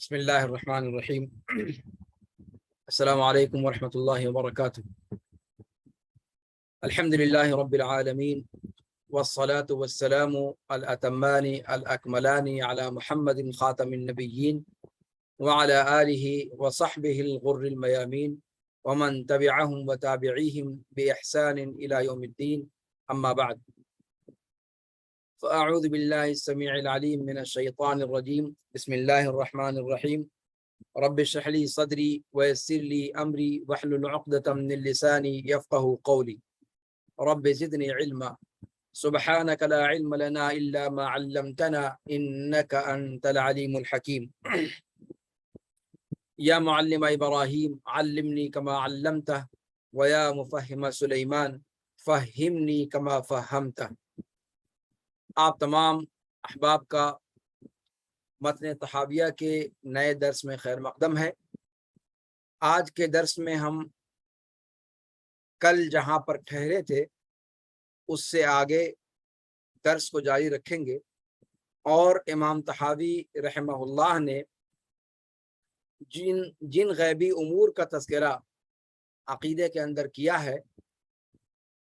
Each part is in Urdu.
بسم الله الرحمن الرحيم. السلام عليكم ورحمة الله وبركاته. الحمد لله رب العالمين، والصلاة والسلام الأتمان الأكملان على محمد خاتم النبيين وعلى آله وصحبه الغر الميامين ومن تبعهم وتابعيهم بإحسان إلى يوم الدين. أما بعد، فأعوذ بالله السميع العليم من الشيطان الرجيم. بسم الله الرحمن الرحيم. رب اشرح لي صدري ويسر لي أمري واحلل عقدة من لساني يفقه قولي. رب زدني علما سبحانك لا علم لنا إلا ما علمتنا إنك أنت العليم الحكيم. يا معلم إبراهيم علمني كما علمته، ويا مفهم سليمان فهمني كما فهمته. آپ تمام احباب کا متن طحاویہ کے نئے درس میں خیر مقدم ہے۔ آج کے درس میں ہم کل جہاں پر ٹھہرے تھے اس سے آگے درس کو جاری رکھیں گے، اور امام طحاوی رحمہ اللہ نے جن غیبی امور کا تذکرہ عقیدے کے اندر کیا ہے،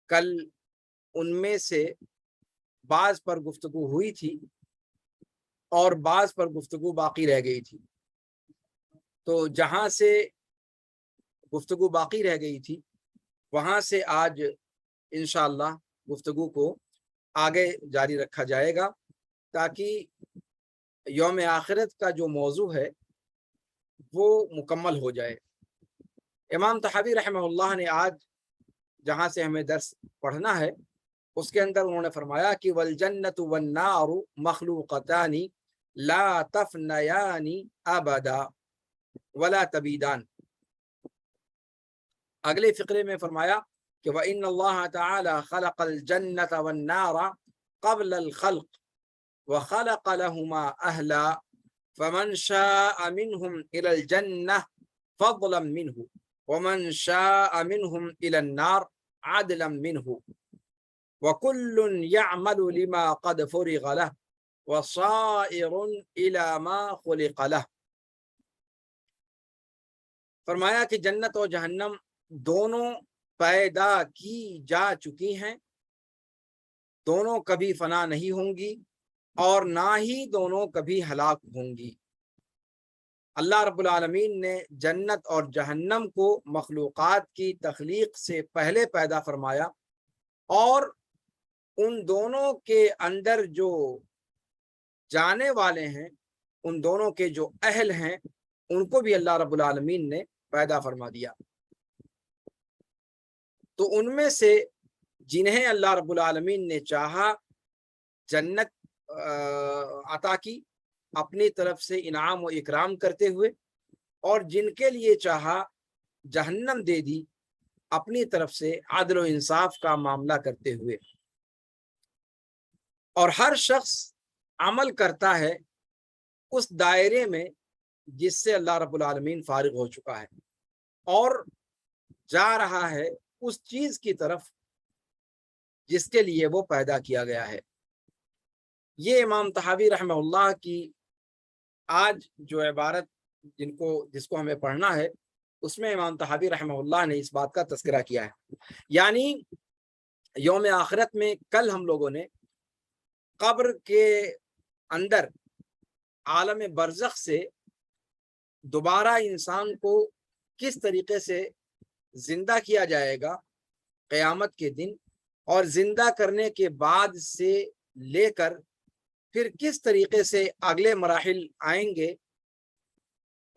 کل ان میں سے بعض پر گفتگو ہوئی تھی اور بعض پر گفتگو باقی رہ گئی تھی۔ تو جہاں سے گفتگو باقی رہ گئی تھی وہاں سے آج انشاءاللہ گفتگو کو آگے جاری رکھا جائے گا، تاکہ یوم آخرت کا جو موضوع ہے وہ مکمل ہو جائے۔ امام طحاوی رحمہ اللہ نے آج جہاں سے ہمیں درس پڑھنا ہے اس کے اندر انہوں نے فرمایا کہ والجنت والنار مخلوقتان لا تفنیان ابدا ولا تبیدان۔ اگلے فقرے میں فرمایا کہ وَإِنَّ اللَّهَ تَعَالَى خَلَقَ الْجَنَّةَ وَالنَّارَ قَبْلَ الْخَلْقِ وَخَلَقَ لَهُمَا أَهْلًا فَمَنْ شَاءَ مِنْهُمْ إِلَى الْجَنَّةِ فَضْلًا مِنْهُ وَمَنْ شَاءَ مِنْهُمْ إِلَى النَّارِ عَدْلًا مِنْهُ وَكُلٌّ يَعْمَلُ لِمَا قَدْ فُرِغَ لَهُ وَصَائِرٌ إِلَى مَا خُلِقَ لَهُ۔ فرمایا کہ جنت اور جہنم دونوں پیدا کی جا چکی ہیں، دونوں کبھی فنا نہیں ہوں گی اور نہ ہی دونوں کبھی ہلاک ہوں گی۔ اللہ رب العالمین نے جنت اور جہنم کو مخلوقات کی تخلیق سے پہلے پیدا فرمایا، اور ان دونوں کے اندر جو جانے والے ہیں، ان دونوں کے جو اہل ہیں، ان کو بھی اللہ رب العالمین نے پیدا فرما دیا۔ تو ان میں سے جنہیں اللہ رب العالمین نے چاہا جنت عطا کی اپنی طرف سے انعام و اکرام کرتے ہوئے، اور جن کے لیے چاہا جہنم دے دی اپنی طرف سے عدل و انصاف کا معاملہ کرتے ہوئے۔ اور ہر شخص عمل کرتا ہے اس دائرے میں جس سے اللہ رب العالمین فارغ ہو چکا ہے، اور جا رہا ہے اس چیز کی طرف جس کے لیے وہ پیدا کیا گیا ہے۔ یہ امام طحاوی رحمہ اللہ کی آج جو عبارت جس کو ہمیں پڑھنا ہے، اس میں امام طحاوی رحمہ اللہ نے اس بات کا تذکرہ کیا ہے، یعنی یوم آخرت میں کل ہم لوگوں نے قبر کے اندر عالم برزخ سے دوبارہ انسان کو کس طریقے سے زندہ کیا جائے گا قیامت کے دن، اور زندہ کرنے کے بعد سے لے کر پھر کس طریقے سے اگلے مراحل آئیں گے،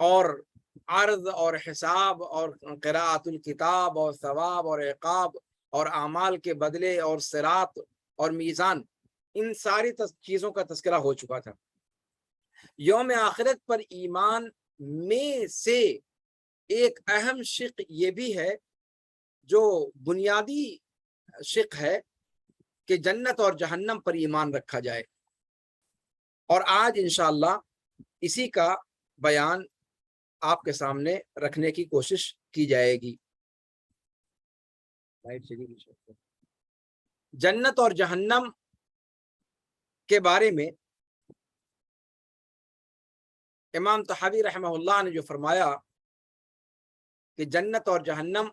اور عرض اور حساب اور قراءۃ الکتاب اور ثواب اور عقاب اور اعمال کے بدلے اور صراط اور میزان، ان ساری چیزوں کا تذکرہ ہو چکا تھا۔ یوم آخرت پر ایمان میں سے ایک اہم شق یہ بھی ہے، جو بنیادی شق ہے، کہ جنت اور جہنم پر ایمان رکھا جائے، اور آج انشاءاللہ اسی کا بیان آپ کے سامنے رکھنے کی کوشش کی جائے گی۔ جنت اور جہنم کے بارے میں امام طحاوی رحمہ اللہ نے جو فرمایا کہ جنت اور جہنم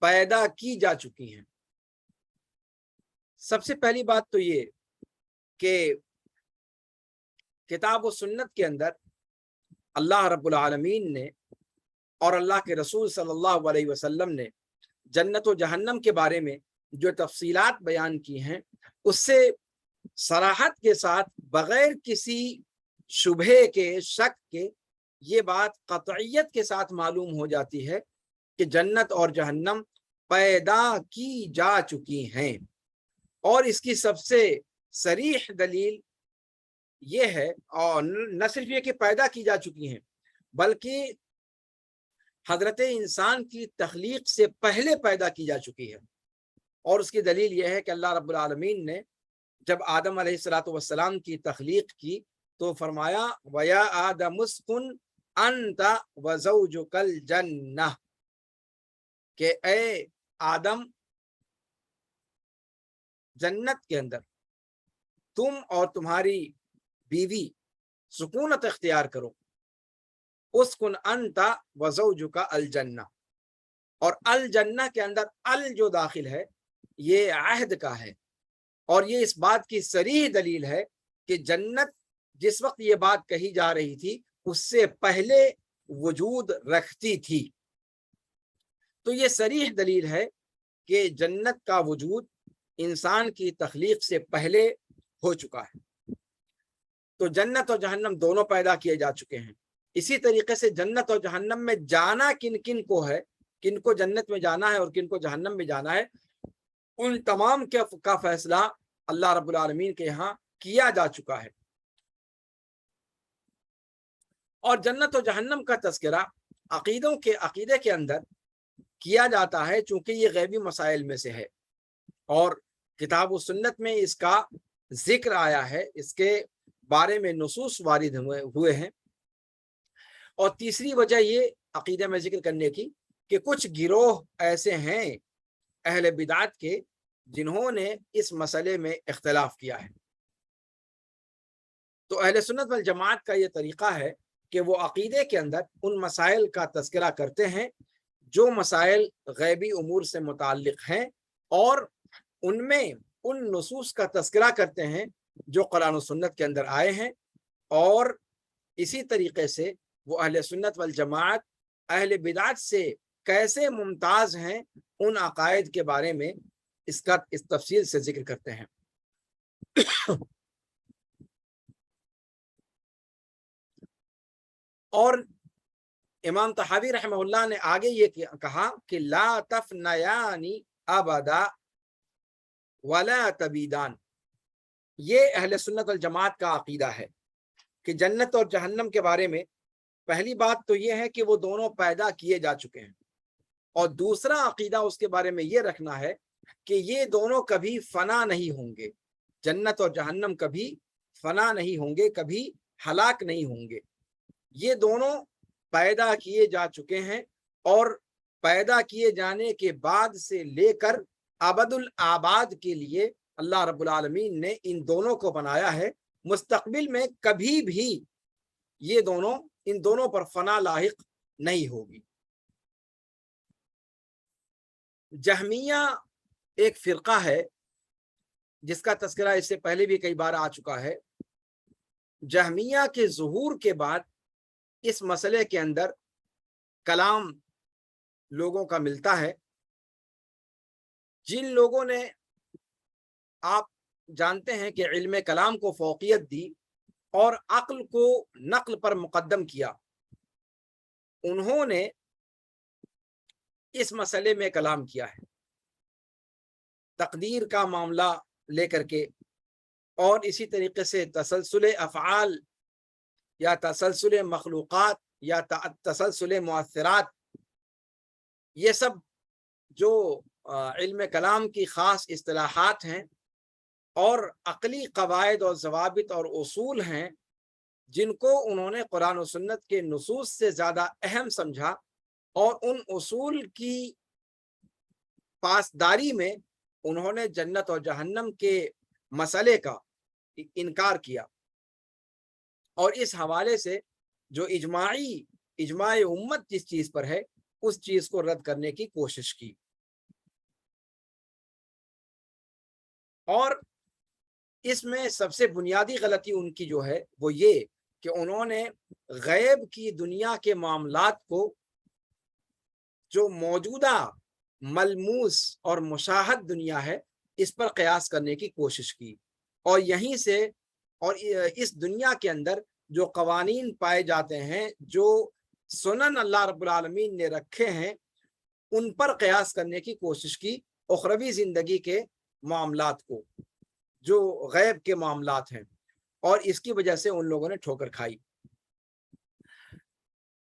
پیدا کی جا چکی ہیں، سب سے پہلی بات تو یہ کہ کتاب و سنت کے اندر اللہ رب العالمین نے اور اللہ کے رسول صلی اللہ علیہ وسلم نے جنت و جہنم کے بارے میں جو تفصیلات بیان کی ہیں، اس سے صراحت کے ساتھ بغیر کسی شبہے کے، شک کے، یہ بات قطعیت کے ساتھ معلوم ہو جاتی ہے کہ جنت اور جہنم پیدا کی جا چکی ہیں۔ اور اس کی سب سے صریح دلیل یہ ہے، اور نہ صرف یہ کہ پیدا کی جا چکی ہیں، بلکہ حضرت انسان کی تخلیق سے پہلے پیدا کی جا چکی ہے۔ اور اس کی دلیل یہ ہے کہ اللہ رب العالمین نے جب آدم علیہ الصلوۃ والسلام کی تخلیق کی تو فرمایا وَيَا آدَمُ اسْكُنْ أَنْتَ وَزَوْجُكَ الْجَنَّةَ، کہ اے آدم، جنت کے اندر تم اور تمہاری بیوی سکونت اختیار کرو۔ اسکن انت وزوجک الجنہ، اور الجنہ کے اندر ال جو داخل ہے یہ عہد کا ہے، اور یہ اس بات کی صریح دلیل ہے کہ جنت جس وقت یہ بات کہی جا رہی تھی اس سے پہلے وجود رکھتی تھی۔ تو یہ صریح دلیل ہے کہ جنت کا وجود انسان کی تخلیق سے پہلے ہو چکا ہے۔ تو جنت اور جہنم دونوں پیدا کیے جا چکے ہیں۔ اسی طریقے سے جنت اور جہنم میں جانا کن کن کو ہے، کن کو جنت میں جانا ہے اور کن کو جہنم میں جانا ہے، ان تمام کا فیصلہ اللہ رب العالمین کے یہاں کیا جا چکا ہے۔ اور جنت و جہنم کا تذکرہ عقیدے کے اندر کیا جاتا ہے چونکہ یہ غیبی مسائل میں سے ہے، اور کتاب و سنت میں اس کا ذکر آیا ہے، اس کے بارے میں نصوص وارد ہوئے ہیں۔ اور تیسری وجہ یہ عقیدے میں ذکر کرنے کی کہ کچھ گروہ ایسے ہیں اہل بدعت کے جنہوں نے اس مسئلے میں اختلاف کیا ہے۔ تو اہل سنت والجماعت کا یہ طریقہ ہے کہ وہ عقیدے کے اندر ان مسائل کا تذکرہ کرتے ہیں جو مسائل غیبی امور سے متعلق ہیں، اور ان میں ان نصوص کا تذکرہ کرتے ہیں جو قرآن و سنت کے اندر آئے ہیں، اور اسی طریقے سے وہ اہل سنت والجماعت اہل بدعت سے کیسے ممتاز ہیں ان عقائد کے بارے میں اس تفصیل سے ذکر کرتے ہیں۔ اور امام طحاوی رحمہ اللہ نے آگے یہ کہا کہ لا تفنیانی ابدا ولا تبیدان، یہ اہل سنت والجماعت کا عقیدہ ہے کہ جنت اور جہنم کے بارے میں پہلی بات تو یہ ہے کہ وہ دونوں پیدا کیے جا چکے ہیں، اور دوسرا عقیدہ اس کے بارے میں یہ رکھنا ہے کہ یہ دونوں کبھی فنا نہیں ہوں گے، جنت اور جہنم کبھی فنا نہیں ہوں گے، کبھی ہلاک نہیں ہوں گے، یہ دونوں پیدا کیے جا چکے ہیں، اور پیدا کیے جانے کے بعد سے لے کر ابد الآباد کے لیے اللہ رب العالمین نے ان دونوں کو بنایا ہے۔ مستقبل میں کبھی بھی یہ دونوں، ان دونوں پر فنا لاحق نہیں ہوگی۔ جہمیہ ایک فرقہ ہے جس کا تذکرہ اس سے پہلے بھی کئی بار آ چکا ہے۔ جہمیہ کے ظہور کے بعد اس مسئلے کے اندر کلام لوگوں کا ملتا ہے۔ جن لوگوں نے، آپ جانتے ہیں کہ علم کلام کو فوقیت دی اور عقل کو نقل پر مقدم کیا، انہوں نے اس مسئلے میں کلام کیا ہے، تقدیر کا معاملہ لے کر کے، اور اسی طریقے سے تسلسل افعال یا تسلسل مخلوقات یا تسلسل مؤثرات، یہ سب جو علم کلام کی خاص اصطلاحات ہیں اور عقلی قواعد اور ضوابط اور اصول ہیں جن کو انہوں نے قرآن و سنت کے نصوص سے زیادہ اہم سمجھا، اور ان اصول کی پاسداری میں انہوں نے جنت اور جہنم کے مسئلے کا انکار کیا۔ اور اس حوالے سے جو اجماع امت جس چیز پر ہے اس چیز کو رد کرنے کی کوشش کی. اور اس میں سب سے بنیادی غلطی ان کی جو ہے وہ یہ کہ انہوں نے غیب کی دنیا کے معاملات کو جو موجودہ ملموس اور مشاہد دنیا ہے اس پر قیاس کرنے کی کوشش کی، اور یہیں سے اور اس دنیا کے اندر جو قوانین پائے جاتے ہیں، جو سنن اللہ رب العالمین نے رکھے ہیں، ان پر قیاس کرنے کی کوشش کی اخروی زندگی کے معاملات کو جو غیب کے معاملات ہیں، اور اس کی وجہ سے ان لوگوں نے ٹھوکر کھائی.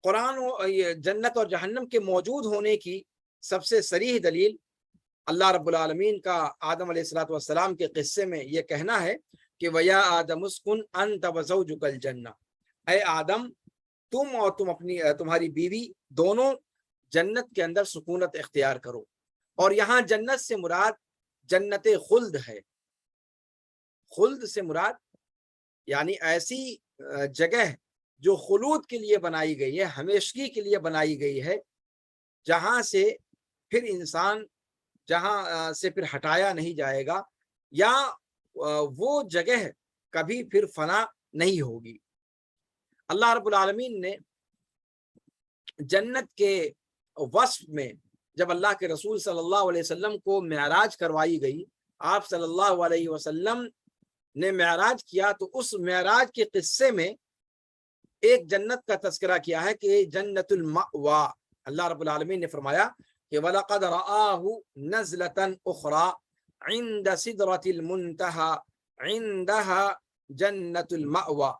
قرآن جنت اور جہنم کے موجود ہونے کی سب سے صریح دلیل اللہ رب العالمین کا آدم علیہ الصلوۃ والسلام کے قصے میں یہ کہنا ہے کہ وَيَا آدَمُ اسْكُنْ أَنْتَ وَزَوْجُكَ الْجَنَّةَ، اے آدم تم اور تمہاری بیوی دونوں جنت کے اندر سکونت اختیار کرو. اور یہاں جنت سے مراد جنت خلد ہے. خلد سے مراد یعنی ایسی جگہ جو خلود کے لیے بنائی گئی ہے، ہمیشگی کے لیے بنائی گئی ہے، جہاں سے پھر انسان جہاں سے پھر ہٹایا نہیں جائے گا، یا وہ جگہ کبھی پھر فنا نہیں ہوگی. اللہ رب العالمین نے جنت کے وصف میں جب اللہ کے رسول صلی اللہ علیہ وسلم کو معراج کروائی گئی، آپ صلی اللہ علیہ وسلم نے معراج کیا، تو اس معراج کے قصے میں ایک جنت کا تذکرہ کیا ہے کہ جنت المأوا. اللہ رب العالمین نے فرمایا کہ وَلَقَدْ رَآهُ نَزْلَةً أُخْرَى عِنْدَ سِدْرَةِ الْمُنْتَهَى عِنْدَهَا جَنَّةُ الْمَأْوَى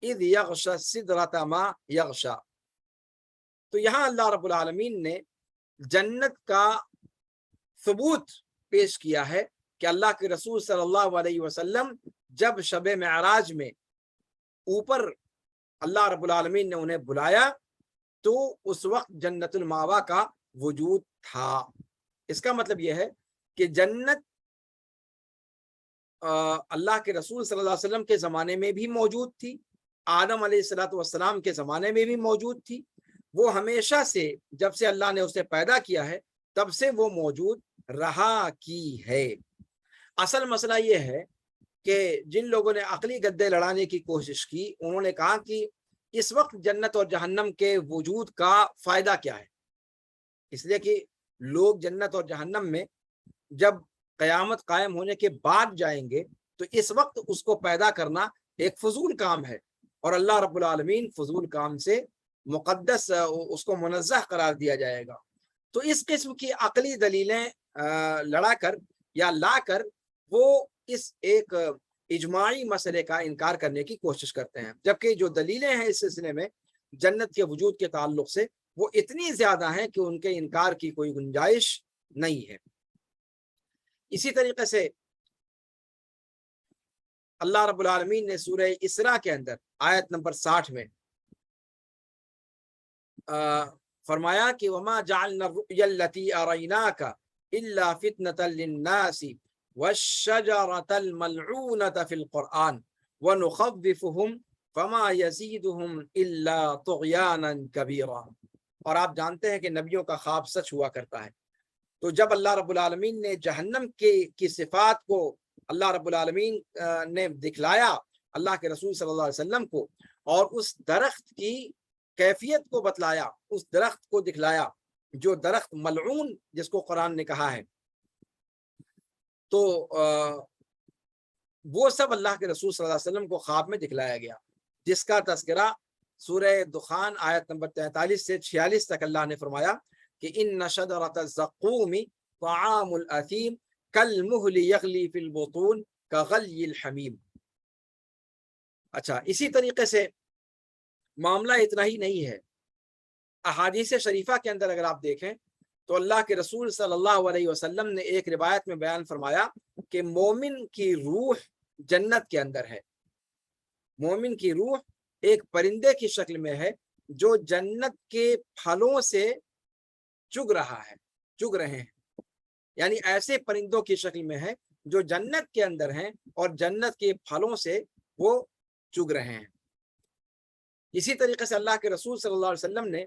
اِذْ يَغْشَى السِّدْرَةَ مَا يَغْشَى. تو یہاں اللہ رب العالمین نے جنت کا ثبوت پیش کیا ہے کہ اللہ کے رسول صلی اللہ علیہ وسلم جب شب معراج میں اوپر اللہ رب العالمین نے انہیں بلایا تو اس وقت جنت الماوا کا وجود تھا. اس کا مطلب یہ ہے کہ جنت اللہ کے رسول صلی اللہ علیہ وسلم کے زمانے میں بھی موجود تھی، آدم علیہ الصلوۃ والسلام کے زمانے میں بھی موجود تھی. وہ ہمیشہ سے جب سے اللہ نے اسے پیدا کیا ہے تب سے وہ موجود رہا کی ہے. اصل مسئلہ یہ ہے کہ جن لوگوں نے عقلی گدے لڑانے کی کوشش کی، انہوں نے کہا کہ اس وقت جنت اور جہنم کے وجود کا فائدہ کیا ہے، اس لیے کہ لوگ جنت اور جہنم میں جب قیامت قائم ہونے کے بعد جائیں گے تو اس وقت اس کو پیدا کرنا ایک فضول کام ہے، اور اللہ رب العالمین فضول کام سے مقدس اس کو منزہ قرار دیا جائے گا. تو اس قسم کی عقلی دلیلیں لڑا کر یا لا کر وہ اس ایک اجماعی مسئلے کا انکار کرنے کی کوشش کرتے ہیں، جبکہ جو دلیلیں ہیں اس سلسلے میں جنت کے وجود کے تعلق سے وہ اتنی زیادہ ہیں کہ ان کے انکار کی کوئی گنجائش نہیں ہے. اسی طریقے سے اللہ رب العالمین نے سورہ اسراء کے اندر آیت نمبر 60 میں فرمایا کہ وما جعلنا الرؤيا التي أريناك إلا فتنة للناس والشجرة الملعونة في القرآن ونخوفهم فما يزيدهم إلا طغيانا كبيرا. اور آپ جانتے ہیں کہ نبیوں کا خواب سچ ہوا کرتا ہے. تو جب اللہ رب العالمین نے جہنم کی صفات کو اللہ رب العالمین نے دکھلایا اللہ کے رسول صلی اللہ علیہ وسلم کو، اور اس درخت کی کیفیت کو بتلایا، اس درخت کو دکھلایا جو درخت ملعون جس کو قرآن نے کہا ہے، تو وہ سب اللہ کے رسول صلی اللہ علیہ وسلم کو خواب میں دکھلایا گیا، جس کا تذکرہ سورہ دخان آیت نمبر 43 سے 46 تک اللہ نے فرمایا کہ ان شجرۃ الزقوم طعام الاثیم کالمہل یغلی فی البطون کغلی الحمیم. اچھا، اسی طریقے سے معاملہ اتنا ہی نہیں ہے. احادیث شریفہ کے اندر اگر آپ دیکھیں تو اللہ کے رسول صلی اللہ علیہ وسلم نے ایک روایت میں بیان فرمایا کہ مومن کی روح جنت کے اندر ہے. مومن کی روح ایک پرندے کی شکل میں ہے جو جنت کے پھلوں سے چگ رہے ہیں، یعنی ایسے پرندوں کی شکل میں ہے جو جنت کے اندر ہیں اور جنت کے پھلوں سے وہ چگ رہے ہیں. اسی طریقے سے اللہ کے رسول صلی اللہ علیہ وسلم نے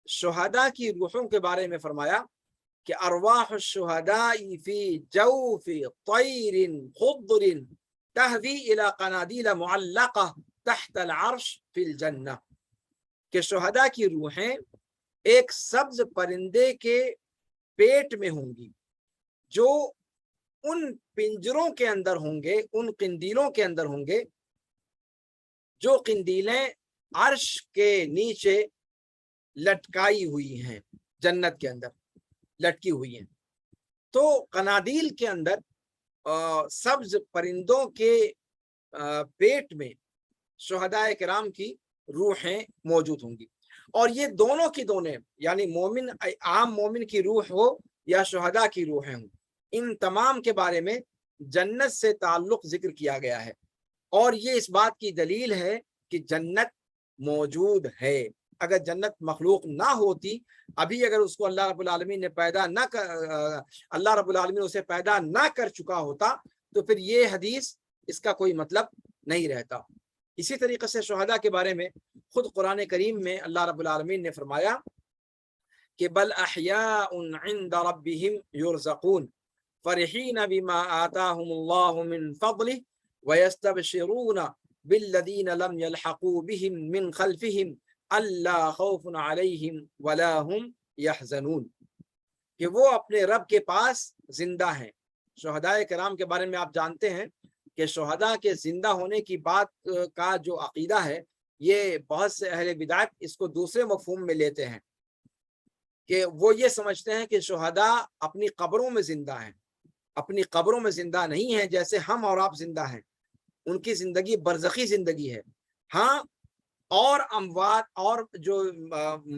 شہداء کی روحوں کے بارے میں فرمایا کہ ارواح الشہداء فی جوف طیر خضر تہوی الی قنادیل معلقہ تحت العرش فی الجنہ، کہ شہداء کی روحیں ایک سبز پرندے کے پیٹ میں ہوں گی، جو ان پنجروں کے اندر ہوں گے، ان قندیلوں کے اندر ہوں گے، جو قندیلیں عرش کے نیچے لٹکائی ہوئی ہیں، جنت کے اندر لٹکی ہوئی ہیں۔ تو قنادیل کے اندر سبز پرندوں کے پیٹ میں شہداء کرام کی روحیں موجود ہوں گی، اور یہ دونوں کی دونوں، یعنی مومن، عام مومن کی روح ہو یا شہداء کی روحیں ہوں، ان تمام کے بارے میں جنت سے تعلق ذکر کیا گیا ہے، اور یہ اس بات کی دلیل ہے کہ جنت موجود ہے۔ اگر جنت مخلوق نہ ہوتی، ابھی اگر اس کو اللہ رب العالمین نے اللہ رب العالمین اسے پیدا نہ کر چکا ہوتا، تو پھر یہ حدیث اس کا کوئی مطلب نہیں رہتا۔ اسی طریقے سے شہداء کے بارے میں خود قرآن کریم میں اللہ رب العالمین نے فرمایا کہ بل احیاء عند ربهم یرزقون فرحین بما آتاهم اللہ من فضلہ ویستبشرون بالذین لم یلحقوا بهم من خلفهم الا خوف علیہم ولا هم یحزنون، کہ وہ اپنے رب کے پاس زندہ ہیں۔ شہداء کرام کے بارے میں آپ جانتے ہیں کہ شہداء کے زندہ ہونے کی بات کا جو عقیدہ ہے، یہ بہت سے اہل بدعت اس کو دوسرے مفہوم میں لیتے ہیں، کہ وہ یہ سمجھتے ہیں کہ شہداء اپنی قبروں میں زندہ ہیں۔ اپنی قبروں میں زندہ نہیں ہیں جیسے ہم اور آپ زندہ ہیں، ان کی زندگی برزخی زندگی ہے۔ ہاں، اور اموات اور جو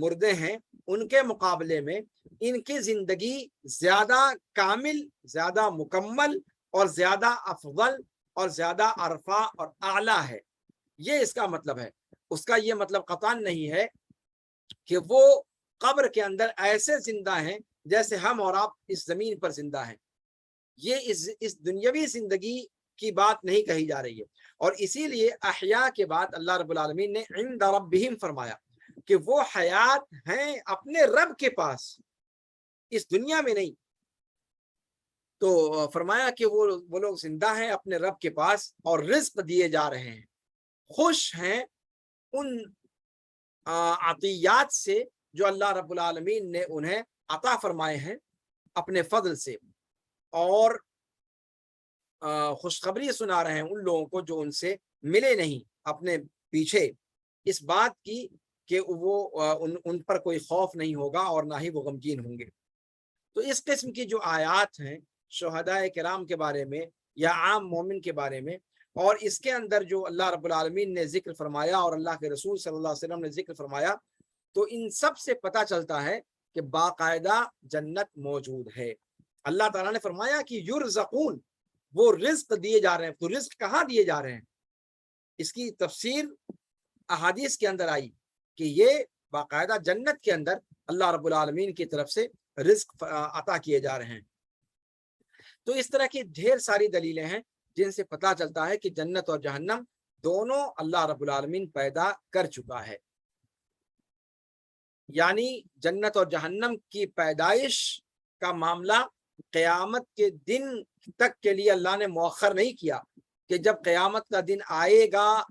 مردے ہیں ان کے مقابلے میں ان کی زندگی زیادہ کامل، زیادہ مکمل اور زیادہ افضل اور زیادہ عرفا اور اعلیٰ ہے۔ یہ اس کا مطلب ہے۔ اس کا یہ مطلب قطعاً نہیں ہے کہ وہ قبر کے اندر ایسے زندہ ہیں جیسے ہم اور آپ اس زمین پر زندہ ہیں۔ یہ اس دنیاوی زندگی کی بات نہیں کہی جا رہی ہے، اور اسی لیے احیاء کے بعد اللہ رب العالمین نے عند ربہم فرمایا کہ وہ حیات ہیں اپنے رب کے پاس، اس دنیا میں نہیں۔ تو فرمایا کہ وہ لوگ زندہ ہیں اپنے رب کے پاس اور رزق دیے جا رہے ہیں، خوش ہیں ان عطیات سے جو اللہ رب العالمین نے انہیں عطا فرمائے ہیں اپنے فضل سے، اور خوشخبری سنا رہے ہیں ان لوگوں کو جو ان سے ملے نہیں اپنے پیچھے، اس بات کی کہ وہ ان پر کوئی خوف نہیں ہوگا اور نہ ہی وہ غمگین ہوں گے۔ تو اس قسم کی جو آیات ہیں شہداء کرام کے بارے میں یا عام مومن کے بارے میں، اور اس کے اندر جو اللہ رب العالمین نے ذکر فرمایا اور اللہ کے رسول صلی اللہ علیہ وسلم نے ذکر فرمایا، تو ان سب سے پتہ چلتا ہے کہ باقاعدہ جنت موجود ہے۔ اللہ تعالیٰ نے فرمایا کہ یرزقون، وہ رزق دیے جا رہے ہیں۔ تو رزق کہاں دیے جا رہے ہیں؟ اس کی تفسیر احادیث کے اندر آئی کہ یہ باقاعدہ جنت کے اندر اللہ رب العالمین کی طرف سے رزق عطا کیے جا رہے ہیں۔ تو اس طرح کی ڈھیر ساری دلیلیں ہیں جن سے پتہ چلتا ہے کہ جنت اور جہنم دونوں اللہ رب العالمین پیدا کر چکا ہے۔ یعنی جنت اور جہنم کی پیدائش کا معاملہ قیامت کے دن تک کے لیے اللہ نے مؤخر نہیں کیا، کہ جب قیامت کا دن آئے گا،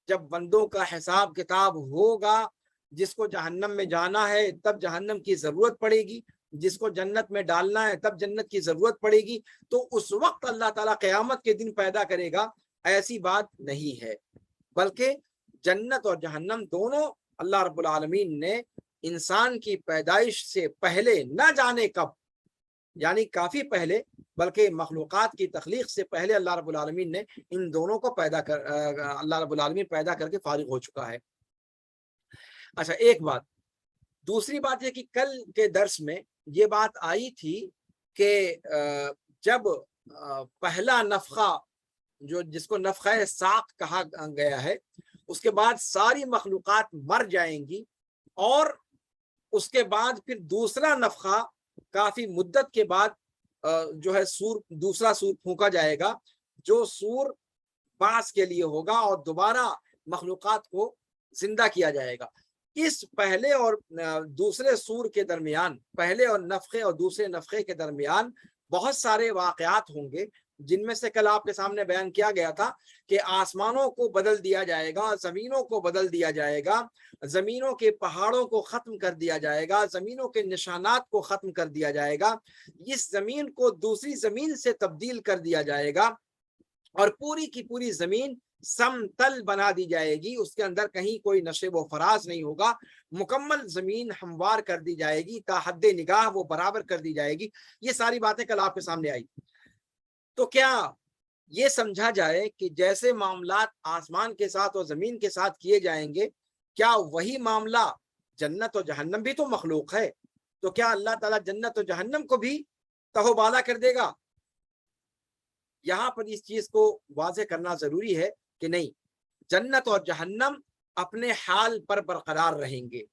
جب بندوں کا حساب کتاب ہوگا، جس کو جہنم میں جانا ہے تب جہنم کی ضرورت پڑے گی، جس کو جنت میں ڈالنا ہے تب جنت کی ضرورت پڑے گی، تو اس وقت اللہ تعالیٰ قیامت کے دن پیدا کرے گا، ایسی بات نہیں ہے۔ بلکہ جنت اور جہنم دونوں اللہ رب العالمین نے انسان کی پیدائش سے پہلے، نہ جانے کب، یعنی کافی پہلے، بلکہ مخلوقات کی تخلیق سے پہلے اللہ رب العالمین نے ان دونوں کو اللہ رب العالمین پیدا کر کے فارغ ہو چکا ہے۔ اچھا، ایک بات، دوسری بات یہ کہ کل کے درس میں یہ بات آئی تھی کہ جب پہلا نفخہ، جس کو نفخہ ساق کہا گیا ہے، اس کے بعد ساری مخلوقات مر جائیں گی، اور اس کے بعد پھر دوسرا نفخہ کافی مدت کے بعد جو ہے دوسرا سور پھونکا جائے گا، جو سور بعث کے لیے ہوگا، اور دوبارہ مخلوقات کو زندہ کیا جائے گا۔ اس پہلے اور دوسرے سور کے درمیان، پہلے اور نفخے اور دوسرے نفخے کے درمیان بہت سارے واقعات ہوں گے، جن میں سے کل آپ کے سامنے بیان کیا گیا تھا کہ آسمانوں کو بدل دیا جائے گا، زمینوں کو بدل دیا جائے گا، زمینوں کے پہاڑوں کو ختم کر دیا جائے گا، زمینوں کے نشانات کو ختم کر دیا جائے گا، اس زمین کو دوسری زمین سے تبدیل کر دیا جائے گا، اور پوری کی پوری زمین سمتل بنا دی جائے گی، اس کے اندر کہیں کوئی نشیب و فراز نہیں ہوگا، مکمل زمین ہموار کر دی جائے گی، تا حد نگاہ وہ برابر کر دی جائے گی۔ یہ ساری باتیں کل آپ کے سامنے آئی۔ تو کیا یہ سمجھا جائے کہ جیسے معاملات آسمان کے ساتھ اور زمین کے ساتھ کیے جائیں گے، کیا وہی معاملہ جنت و جہنم بھی تو مخلوق ہے، تو کیا اللہ تعالیٰ جنت و جہنم کو بھی تہو بالا کر دے گا؟ یہاں پر اس چیز کو واضح کرنا ضروری ہے کہ نہیں، جنت اور جہنم اپنے حال پر برقرار رہیں گے،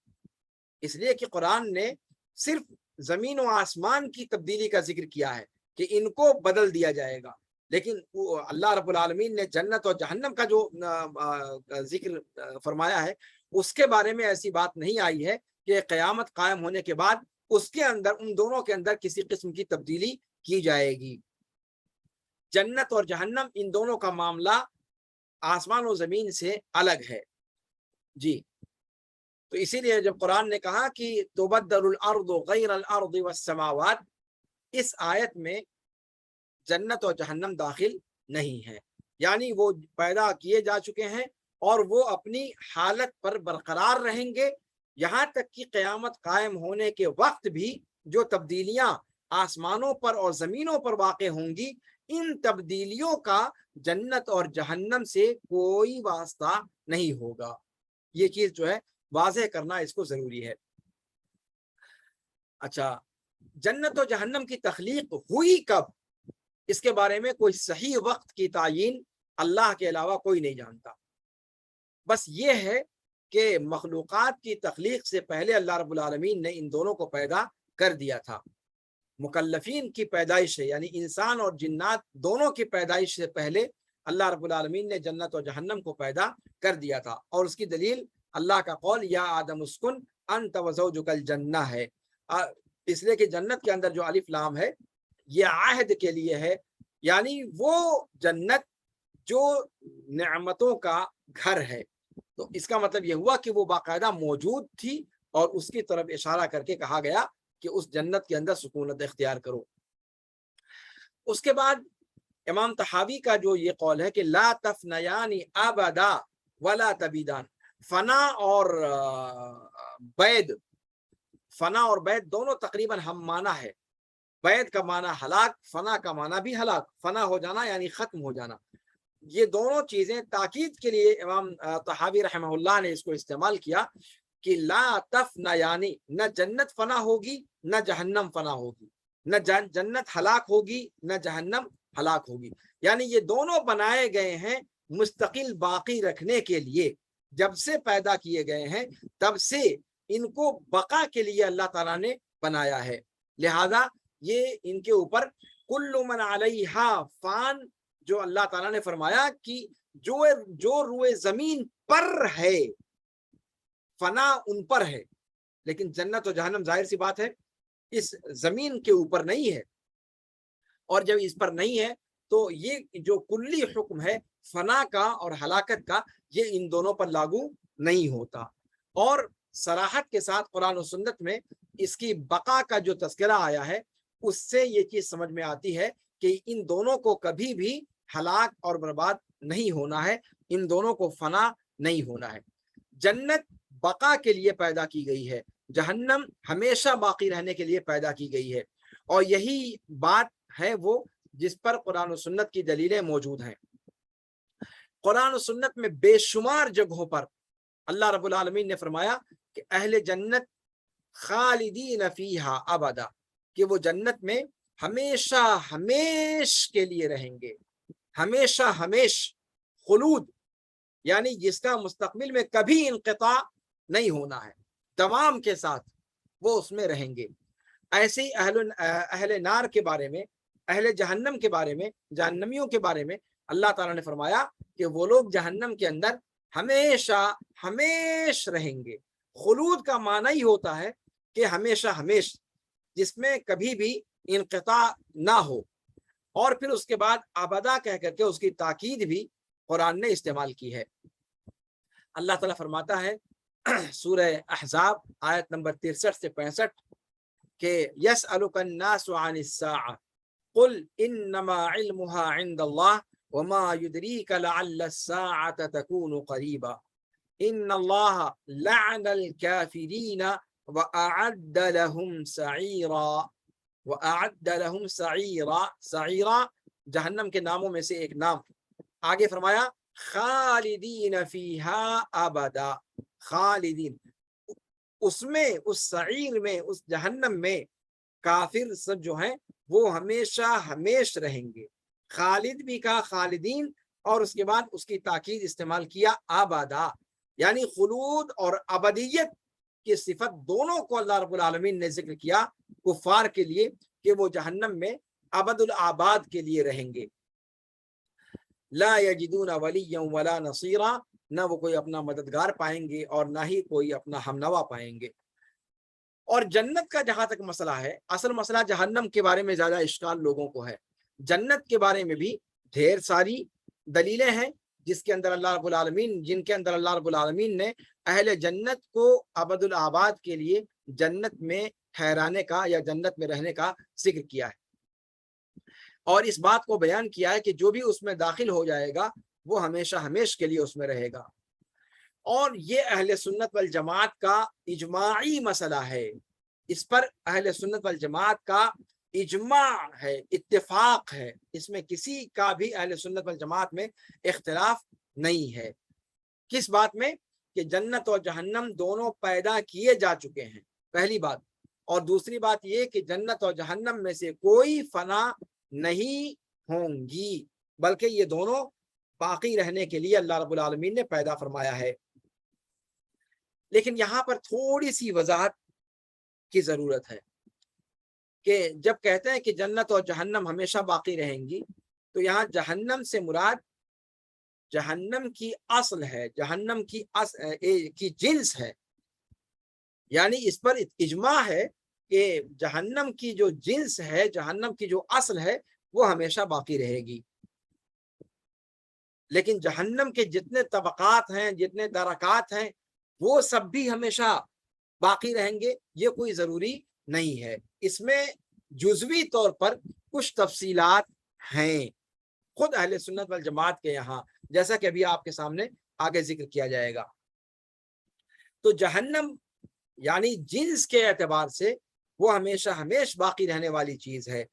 اس لیے کہ قرآن نے صرف زمین و آسمان کی تبدیلی کا ذکر کیا ہے کہ ان کو بدل دیا جائے گا، لیکن اللہ رب العالمین نے جنت اور جہنم کا جو ذکر فرمایا ہے، اس کے بارے میں ایسی بات نہیں آئی ہے کہ قیامت قائم ہونے کے بعد اس کے اندر، ان دونوں کے اندر کسی قسم کی تبدیلی کی جائے گی۔ جنت اور جہنم ان دونوں کا معاملہ آسمان و زمین سے الگ ہے۔ جی، تو اسی لیے جب قرآن نے کہا کہ تبدل الارض غیر الارض والسماوات، اس آیت میں جنت اور جہنم داخل نہیں ہے، یعنی وہ پیدا کیے جا چکے ہیں اور وہ اپنی حالت پر برقرار رہیں گے، یہاں تک کہ قیامت قائم ہونے کے وقت بھی جو تبدیلیاں آسمانوں پر اور زمینوں پر واقع ہوں گی، ان تبدیلیوں کا جنت اور جہنم سے کوئی واسطہ نہیں ہوگا۔ یہ چیز جو ہے واضح کرنا اس کو ضروری ہے۔ اچھا، جنت و جہنم کی تخلیق ہوئی کب، اس کے بارے میں کوئی صحیح وقت کی تعیین اللہ کے علاوہ کوئی نہیں جانتا۔ بس یہ ہے کہ مخلوقات کی تخلیق سے پہلے اللہ رب العالمین نے ان دونوں کو پیدا کر دیا تھا۔ مکلفین کی پیدائش ہے، یعنی انسان اور جنات دونوں کی پیدائش سے پہلے اللہ رب العالمین نے جنت و جہنم کو پیدا کر دیا تھا، اور اس کی دلیل اللہ کا قول یا آدم اسکن انت وزوجک الجنہ ہے، اس لیے کہ جنت کے اندر جو الف لام ہے یہ عہد کے لیے ہے، یعنی وہ جنت جو نعمتوں کا گھر ہے، تو اس کا مطلب یہ ہوا کہ وہ باقاعدہ موجود تھی، اور اس کی طرف اشارہ کر کے کہا گیا کہ اس جنت کے اندر سکونت اختیار کرو۔ اس کے بعد امام طحاوی کا جو یہ قول ہے کہ لا تفنیان ابدا ولا تبیدان، فنا اور بید، فنا اور بید دونوں تقریباً ہم معنی ہے، بید کا معنی ہلاک، فنا کا معنی بھی ہلاک، فنا ہو جانا یعنی ختم ہو جانا، یہ دونوں چیزیں تاکید کے لیے امام طحاوی رحمہ اللہ نے اس کو استعمال کیا کہ لا تفنا، یعنی نہ جنت فنا ہوگی نہ جہنم فنا ہوگی، نہ جنت ہلاک ہوگی نہ جہنم ہلاک ہوگی، یعنی یہ دونوں بنائے گئے ہیں مستقل باقی رکھنے کے لیے، جب سے پیدا کیے گئے ہیں تب سے ان کو بقا کے لیے اللہ تعالیٰ نے بنایا ہے، لہذا یہ ان کے اوپر کل من علیہا فان، جو اللہ تعالیٰ نے فرمایا کہ جو روئے زمین پر ہے فنا ان پر ہے، لیکن جنت و جہنم ظاہر سی بات ہے اس زمین کے اوپر نہیں ہے، اور جب اس پر نہیں ہے تو یہ جو کلی حکم ہے فنا کا اور ہلاکت کا، یہ ان دونوں پر لاگو نہیں ہوتا، اور صراحت کے ساتھ قرآن و سنت میں اس کی بقا کا جو تذکرہ آیا ہے اس سے یہ چیز سمجھ میں آتی ہے کہ ان دونوں کو کبھی بھی ہلاک اور برباد نہیں ہونا ہے، ان دونوں کو فنا نہیں ہونا ہے۔ جنت بقا کے لیے پیدا کی گئی ہے، جہنم ہمیشہ باقی رہنے کے لیے پیدا کی گئی ہے، اور یہی بات ہے وہ جس پر قرآن و سنت کی دلیلیں موجود ہیں۔ قرآن و سنت میں بے شمار جگہوں پر اللہ رب العالمین نے فرمایا کہ اہل جنت خالدین فیہا ابدا، کہ وہ جنت میں ہمیشہ ہمیش کے لیے رہیں گے، ہمیشہ ہمیش، خلود یعنی جس کا مستقبل میں کبھی انقطاع نہیں ہونا ہے، دوام کے ساتھ وہ اس میں رہیں گے۔ ایسے ہی اہل نار کے بارے میں، اہل جہنم کے بارے میں، جہنمیوں کے بارے میں اللہ تعالیٰ نے فرمایا کہ وہ لوگ جہنم کے اندر ہمیشہ ہمیش رہیں گے۔ خلود کا معنی ہی ہوتا ہے کہ ہمیشہ ہمیش، جس میں کبھی بھی انقطاع نہ ہو، اور پھر اس کے بعد ابدا کہہ کر کے اس کی تاکید بھی قرآن نے استعمال کی ہے۔ اللہ تعالیٰ فرماتا ہے سورہ احزاب آیت نمبر 63 سے 65 کہ یسألک الناس عن الساعة قل انما علمها عند الله وما يدريك لعل الساعة تكون قريبا ان الله لعن الكافرين واعد لهم سعيرا واعد لهم سعيرا۔ سعيرا جہنم کے ناموں میں سے ایک نام۔ آگے فرمایا خالدین فیہا ابدا، خالدین، اس میں، اس سعیر میں، اس جہنم میں کافر سب جو ہیں وہ ہمیشہ ہمیش رہیں گے۔ خالد بھی کہا، خالدین، اور اس کے بعد اس کی تاکید استعمال کیا ابدا، یعنی خلود اور ابدیت کی صفت دونوں کو اللہ رب العالمین نے ذکر کیا کفار کے لیے کہ وہ جہنم میں ابد الآباد کے لیے رہیں گے۔ لا یجدون ولیا ولا نصیرا، نہ وہ کوئی اپنا مددگار پائیں گے اور نہ ہی کوئی اپنا ہمنوا پائیں گے۔ اور جنت کا جہاں تک مسئلہ ہے، اصل مسئلہ جہنم کے بارے میں زیادہ اشکال لوگوں کو ہے۔ جنت کے بارے میں بھی ڈھیر ساری دلیلیں ہیں جس کے اندر اللہ رب العالمین، جن کے اندر اللہ رب العالمین نے اہل جنت کو ابد الآباد کے لیے جنت میں ٹھہرانے کا یا جنت میں رہنے کا ذکر کیا ہے، اور اس بات کو بیان کیا ہے کہ جو بھی اس میں داخل ہو جائے گا وہ ہمیشہ ہمیش کے لیے اس میں رہے گا۔ اور یہ اہل سنت والجماعت کا اجماعی مسئلہ ہے، اس پر اہل سنت والجماعت کا اجماع ہے، اتفاق ہے، اس میں کسی کا بھی اہل سنت والجماعت میں اختلاف نہیں ہے۔ کس بات میں؟ کہ جنت اور جہنم دونوں پیدا کیے جا چکے ہیں، پہلی بات، اور دوسری بات یہ کہ جنت اور جہنم میں سے کوئی فنا نہیں ہوں گی، بلکہ یہ دونوں باقی رہنے کے لیے اللہ رب العالمین نے پیدا فرمایا ہے۔ لیکن یہاں پر تھوڑی سی وضاحت کی ضرورت ہے کہ جب کہتے ہیں کہ جنت اور جہنم ہمیشہ باقی رہیں گی، تو یہاں جہنم سے مراد جہنم کی اصل ہے، جہنم کی جنس ہے، یعنی اس پر اجماع ہے کہ جہنم کی جو جنس ہے، جہنم کی جو اصل ہے، وہ ہمیشہ باقی رہے گی۔ لیکن جہنم کے جتنے طبقات ہیں، جتنے درکات ہیں، وہ سب بھی ہمیشہ باقی رہیں گے، یہ کوئی ضروری نہیں ہے۔ اس میں جزوی طور پر کچھ تفصیلات ہیں خود اہل سنت والجماعت کے یہاں، جیسا کہ ابھی آپ کے سامنے آگے ذکر کیا جائے گا۔ تو جہنم یعنی جنس کے اعتبار سے وہ ہمیشہ ہمیش باقی رہنے والی چیز ہے،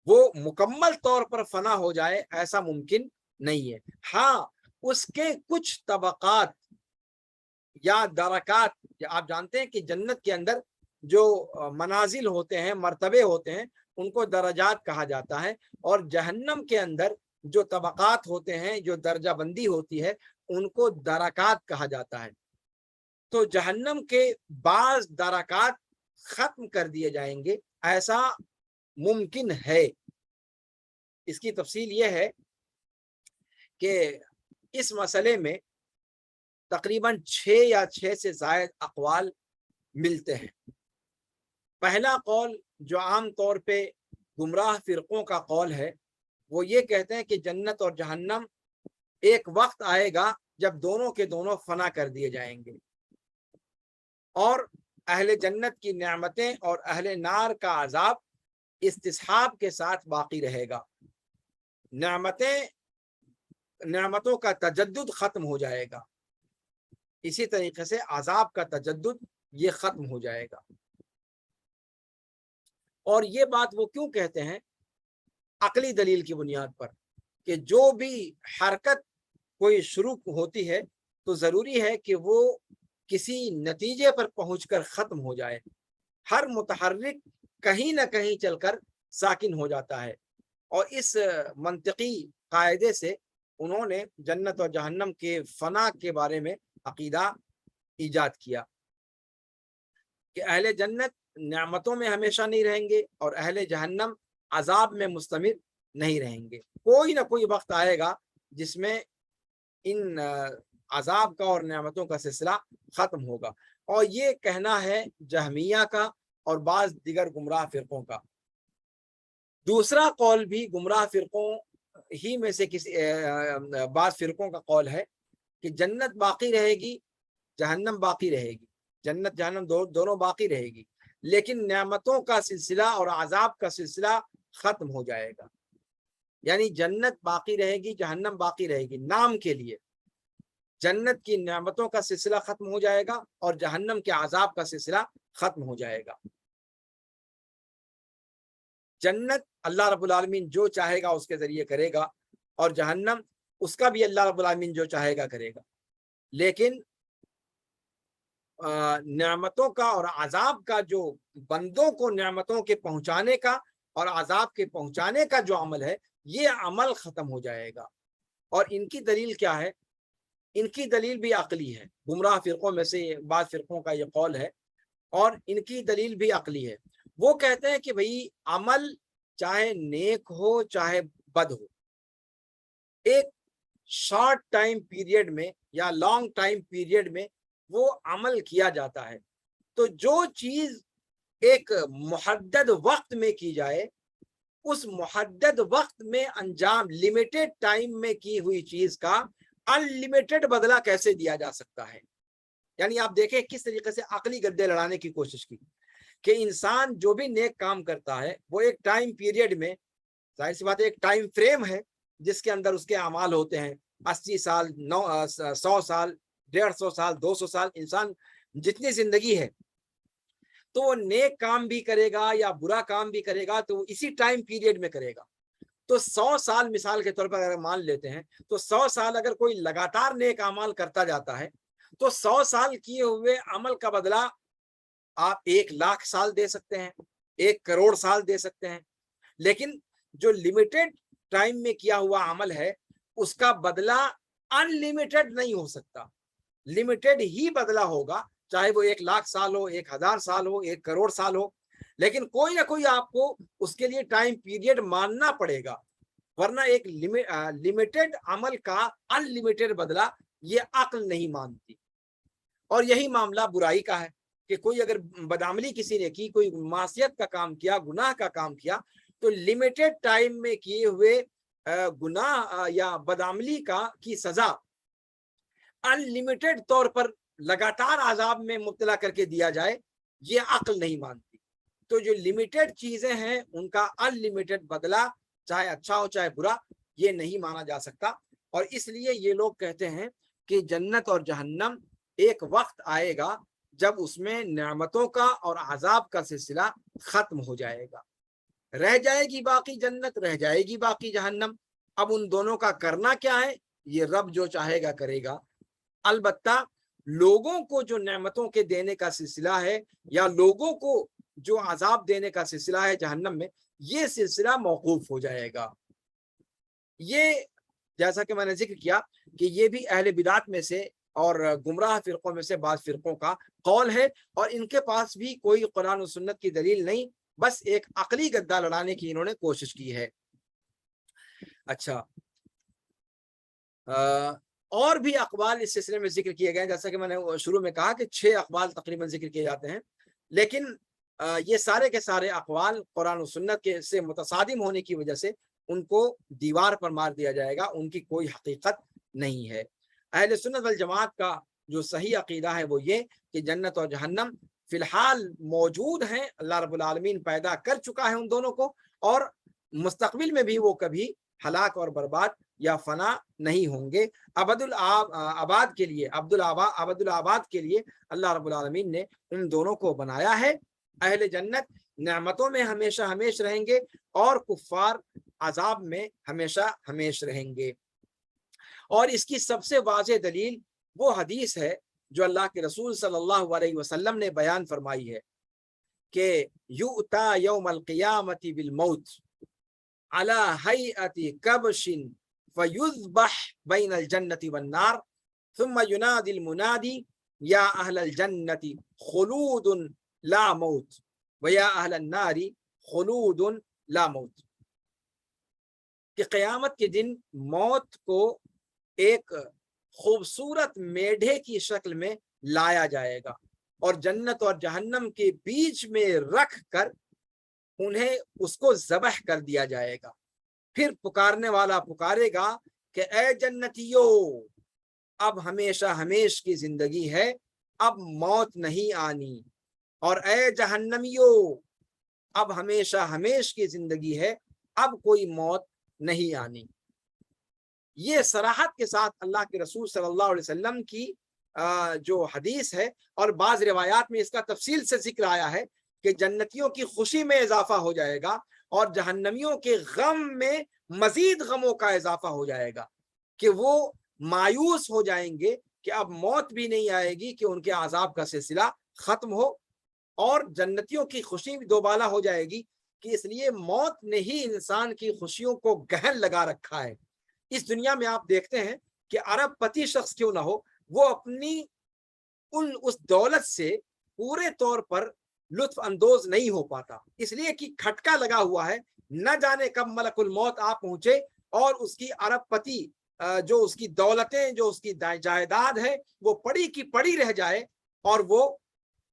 وہ مکمل طور پر فنا ہو جائے ایسا ممکن نہیں ہے۔ ہاں، اس کے کچھ طبقات یا درکات، آپ جانتے ہیں کہ جنت کے اندر جو منازل ہوتے ہیں، مرتبے ہوتے ہیں، ان کو درجات کہا جاتا ہے، اور جہنم کے اندر جو طبقات ہوتے ہیں، جو درجہ بندی ہوتی ہے، ان کو درکات کہا جاتا ہے۔ تو جہنم کے بعض درکات ختم کر دیے جائیں گے، ایسا ممکن ہے۔ اس کی تفصیل یہ ہے کہ اس مسئلے میں تقریباً 6 یا 6 سے زائد اقوال ملتے ہیں۔ پہلا قول جو عام طور پہ گمراہ فرقوں کا قول ہے، وہ یہ کہتے ہیں کہ جنت اور جہنم ایک وقت آئے گا جب دونوں کے دونوں فنا کر دیے جائیں گے، اور اہل جنت کی نعمتیں اور اہل نار کا عذاب استصحاب کے ساتھ باقی رہے گا۔ نعمتوں کا تجدد ختم ہو جائے گا، اسی طریقے سے عذاب کا تجدد یہ ختم ہو جائے گا۔ اور یہ بات وہ کیوں کہتے ہیں؟ عقلی دلیل کی بنیاد پر، کہ جو بھی حرکت کوئی شروع ہوتی ہے تو ضروری ہے کہ وہ کسی نتیجے پر پہنچ کر ختم ہو جائے۔ ہر متحرک کہیں نہ کہیں چل کر ساکن ہو جاتا ہے، اور اس منطقی قاعدے سے انہوں نے جنت اور جہنم کے فنا کے بارے میں عقیدہ ایجاد کیا کہ اہل جنت نعمتوں میں ہمیشہ نہیں رہیں گے اور اہل جہنم عذاب میں مستمر نہیں رہیں گے۔ کوئی نہ کوئی وقت آئے گا جس میں ان عذاب کا اور نعمتوں کا سلسلہ ختم ہوگا. اور یہ کہنا ہے جہمیہ کا اور بعض دیگر گمراہ فرقوں کا. دوسرا قول بھی گمراہ فرقوں ہی میں سے کسی بعض فرقوں کا قول ہے کہ جنت باقی رہے گی، جہنم باقی رہے گی، جنت جہنم دونوں باقی رہے گی، لیکن نعمتوں کا سلسلہ اور عذاب کا سلسلہ ختم ہو جائے گا. یعنی جنت باقی رہے گی، جہنم باقی رہے گی نام کے لیے. جنت کی نعمتوں کا سلسلہ ختم ہو جائے گا اور جہنم کے عذاب کا سلسلہ ختم ہو جائے گا. جنت اللہ رب العالمین جو چاہے گا اس کے ذریعے کرے گا، اور جہنم اس کا بھی اللہ رب العالمین جو چاہے گا کرے گا. لیکن نعمتوں کا اور عذاب کا جو بندوں کو نعمتوں کے پہنچانے کا اور عذاب کے پہنچانے کا جو عمل ہے، یہ عمل ختم ہو جائے گا. اور ان کی دلیل کیا ہے؟ ان کی دلیل بھی عقلی ہے. گمراہ فرقوں میں سے بعض فرقوں کا یہ قول ہے اور ان کی دلیل بھی عقلی ہے. وہ کہتے ہیں کہ بھئی عمل چاہے نیک ہو چاہے بد ہو، ایک شارٹ ٹائم پیریڈ میں یا لانگ ٹائم پیریڈ میں وہ عمل کیا جاتا ہے. تو جو چیز ایک محدد وقت میں کی جائے، اس محدد وقت میں انجام، لمیٹڈ ٹائم میں کی ہوئی چیز کا انلمیٹڈ بدلہ کیسے دیا جا سکتا ہے؟ یعنی آپ دیکھیں کس طریقے سے عقلی گدے لڑانے کی کوشش کی کہ انسان جو بھی نیک کام کرتا ہے وہ ایک ٹائم پیریڈ میں، ظاہر سی بات ہے ایک ٹائم فریم ہے جس کے اندر اس کے اعمال ہوتے ہیں. 80 سال، 100 سال، 150 سال، 200 سال، انسان جتنی زندگی ہے تو وہ نیک کام بھی کرے گا یا برا کام بھی کرے گا تو اسی ٹائم پیریڈ میں کرے گا. تو 100 سال مثال کے طور پر اگر مان لیتے ہیں تو 100 سال اگر کوئی لگاتار نیک اعمال کرتا جاتا ہے تو 100 سال کیے ہوئے عمل کا بدلہ آپ 1,00,000 سال دے سکتے ہیں، 1,00,00,000 سال دے سکتے ہیں. لیکن جو لمیٹڈ ٹائم میں کیا ہوا عمل ہے اس کا بدلہ انلمیٹڈ نہیں ہو سکتا، لمیٹڈ ہی بدلہ ہوگا، چاہے وہ 1,00,000 سال ہو، 1,000 سال ہو، 1,00,00,000 سال ہو. لیکن کوئی نہ کوئی آپ کو اس کے لیے ٹائم پیریڈ ماننا پڑے گا، ورنہ ایک لمیٹڈ عمل کا انلمیٹڈ بدلہ یہ عقل نہیں مانتی. اور یہی معاملہ برائی کا ہے کہ کوئی اگر بدعملی کسی نے کی، کوئی معصیت کا کام کیا، گناہ کا کام کیا، تو لمیٹڈ ٹائم میں کیے ہوئے گناہ یا بدعملی کی سزا انلمیٹڈ طور پر لگاتار عذاب میں مبتلا کر کے دیا جائے، یہ عقل نہیں مانتی. تو جو لمیٹڈ چیزیں ہیں ان کا انلمیٹڈ بدلہ چاہے اچھا ہو چاہے برا، یہ نہیں مانا جا سکتا. اور اس لیے یہ لوگ کہتے ہیں کہ جنت اور جہنم ایک وقت آئے گا جب اس میں نعمتوں کا اور عذاب کا سلسلہ ختم ہو جائے گا، رہ جائے گی باقی جنت، رہ جائے گی باقی جہنم. اب ان دونوں کا کرنا کیا ہے؟ یہ رب جو چاہے گا کرے گا. البتہ لوگوں کو جو نعمتوں کے دینے کا سلسلہ ہے یا لوگوں کو جو عذاب دینے کا سلسلہ ہے جہنم میں، یہ سلسلہ موقوف ہو جائے گا. یہ جیسا کہ میں نے ذکر کیا کہ یہ بھی اہل بدعت میں سے اور گمراہ فرقوں میں سے بعض فرقوں کا قول ہے، اور ان کے پاس بھی کوئی قرآن و سنت کی دلیل نہیں، بس ایک عقلی گدا لڑانے کی انہوں نے کوشش کی ہے. اچھا، اور بھی اقوال اس سلسلے میں ذکر کیے گئے، جیسا کہ میں نے شروع میں کہا کہ 6 اقوال تقریباً ذکر کیے جاتے ہیں، لیکن یہ سارے کے سارے اقوال قرآن و سنت کے سے متصادم ہونے کی وجہ سے ان کو دیوار پر مار دیا جائے گا، ان کی کوئی حقیقت نہیں ہے. اہل سنت والجماعت کا جو صحیح عقیدہ ہے وہ یہ کہ جنت اور جہنم فی الحال موجود ہیں، اللہ رب العالمین پیدا کر چکا ہے ان دونوں کو، اور مستقبل میں بھی وہ کبھی ہلاک اور برباد یا فنا نہیں ہوں گے. ابد الآباد کے لیے ابد الآباد کے لیے اللہ رب العالمین نے ان دونوں کو بنایا ہے. اہل جنت نعمتوں میں ہمیشہ ہمیش رہیں گے اور کفار عذاب میں ہمیشہ ہمیش رہیں گے. اور اس کی سب سے واضح دلیل وہ حدیث ہے جو اللہ کے رسول صلی اللہ علیہ وسلم نے بیان فرمائی ہے کہ یؤتا یوم القیامت بالموت علی ہیئت کبش فیذبح بین الجنت والنار ثم ینادی المنادی یا اہل الجنت خلود لا موت ویا اہل النار خلود لا موت. کہ قیامت کے دن موت کو ایک خوبصورت میڈھے کی شکل میں لایا جائے گا اور جنت اور جہنم کے بیچ میں رکھ کر انہیں اس کو ذبح کر دیا جائے گا۔ پھر پکارنے والا پکارے گا کہ اے جنتیو، اب ہمیشہ ہمیش کی زندگی ہے، اب موت نہیں آنی، اور اے جہنمیو، اب ہمیشہ ہمیش کی زندگی ہے، اب کوئی موت نہیں آنی۔ یہ صراحت کے ساتھ اللہ کے رسول صلی اللہ علیہ وسلم کی جو حدیث ہے، اور بعض روایات میں اس کا تفصیل سے ذکر آیا ہے کہ جنتیوں کی خوشی میں اضافہ ہو جائے گا اور جہنمیوں کے غم میں مزید غموں کا اضافہ ہو جائے گا، کہ وہ مایوس ہو جائیں گے کہ اب موت بھی نہیں آئے گی کہ ان کے عذاب کا سلسلہ ختم ہو، اور جنتیوں کی خوشی دوبالا ہو جائے گی کہ اس لیے موت نے ہی انسان کی خوشیوں کو گہن لگا رکھا ہے۔ اس دنیا میں آپ دیکھتے ہیں کہ ارب پتی شخص کیوں نہ ہو، وہ اپنی اس دولت سے پورے طور پر لطف اندوز نہیں ہو پاتا، اس لیے کہ کھٹکا لگا ہوا ہے، نہ جانے کب ملک الموت آ پہنچے اور اس کی ارب پتی جو اس کی دولتیں، جو اس کی جائیداد ہے، وہ پڑی کی پڑی رہ جائے اور وہ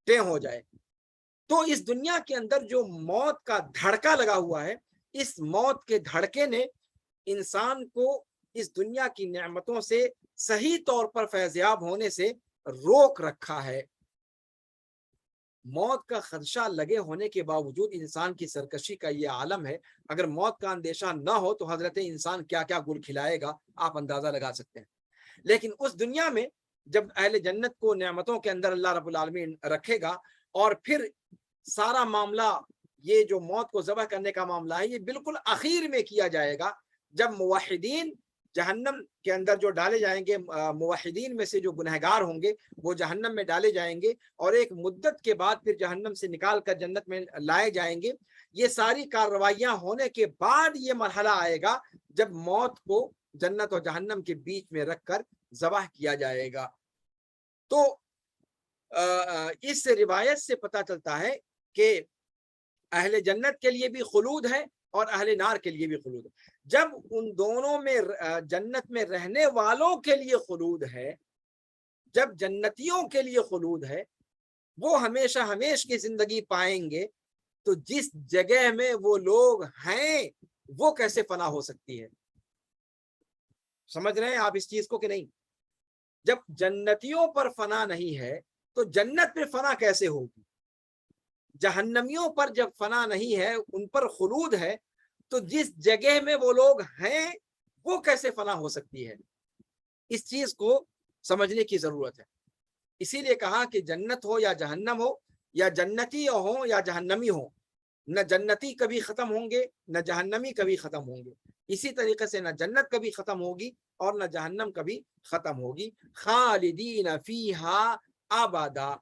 طے ہو جائے۔ تو اس دنیا کے اندر جو موت کا دھڑکا لگا ہوا ہے، اس موت کے دھڑکے نے انسان کو اس دنیا کی نعمتوں سے صحیح طور پر فیضیاب ہونے سے روک رکھا ہے۔ موت کا خدشہ لگے ہونے کے باوجود انسان کی سرکشی کا یہ عالم ہے۔ اگر موت کا اندیشہ نہ ہو تو حضرت انسان کیا کیا گل کھلائے گا، آپ اندازہ لگا سکتے ہیں۔ لیکن اس دنیا میں جب اہل جنت کو نعمتوں کے اندر اللہ رب العالمین رکھے گا، اور پھر سارا معاملہ، یہ جو موت کو ذبح کرنے کا معاملہ ہے، یہ بالکل اخیر میں کیا جائے گا، جب موحدین جہنم کے اندر جو ڈالے جائیں گے، موحدین میں سے جو گنہگار ہوں گے وہ جہنم میں ڈالے جائیں گے، اور ایک مدت کے بعد پھر جہنم سے نکال کر جنت میں لائے جائیں گے۔ یہ ساری کارروائیاں ہونے کے بعد یہ مرحلہ آئے گا جب موت کو جنت اور جہنم کے بیچ میں رکھ کر ذبح کیا جائے گا۔ تو اس روایت سے پتہ چلتا ہے کہ اہل جنت کے لیے بھی خلود ہے اور اہل نار کے لیے بھی خلود ہے۔ جب ان دونوں میں جنت میں رہنے والوں کے لیے خلود ہے، جب جنتیوں کے لیے خلود ہے، وہ ہمیشہ ہمیش کی زندگی پائیں گے، تو جس جگہ میں وہ لوگ ہیں وہ کیسے فنا ہو سکتی ہے؟ سمجھ رہے ہیں آپ اس چیز کو کہ نہیں؟ جب جنتیوں پر فنا نہیں ہے تو جنت میں فنا کیسے ہوگی؟ جہنمیوں پر جب فنا نہیں ہے، ان پر خلود ہے، تو جس جگہ میں وہ لوگ ہیں وہ کیسے فنا ہو سکتی ہے؟ اس چیز کو سمجھنے کی ضرورت ہے۔ اسی لیے کہا کہ جنت ہو یا جہنم ہو، یا جنتی ہو یا جہنمی ہو، نہ جنتی کبھی ختم ہوں گے نہ جہنمی کبھی ختم ہوں گے۔ اسی طریقے سے نہ جنت کبھی ختم ہوگی اور نہ جہنم کبھی ختم ہوگی۔ خالدین فیہا ابدا،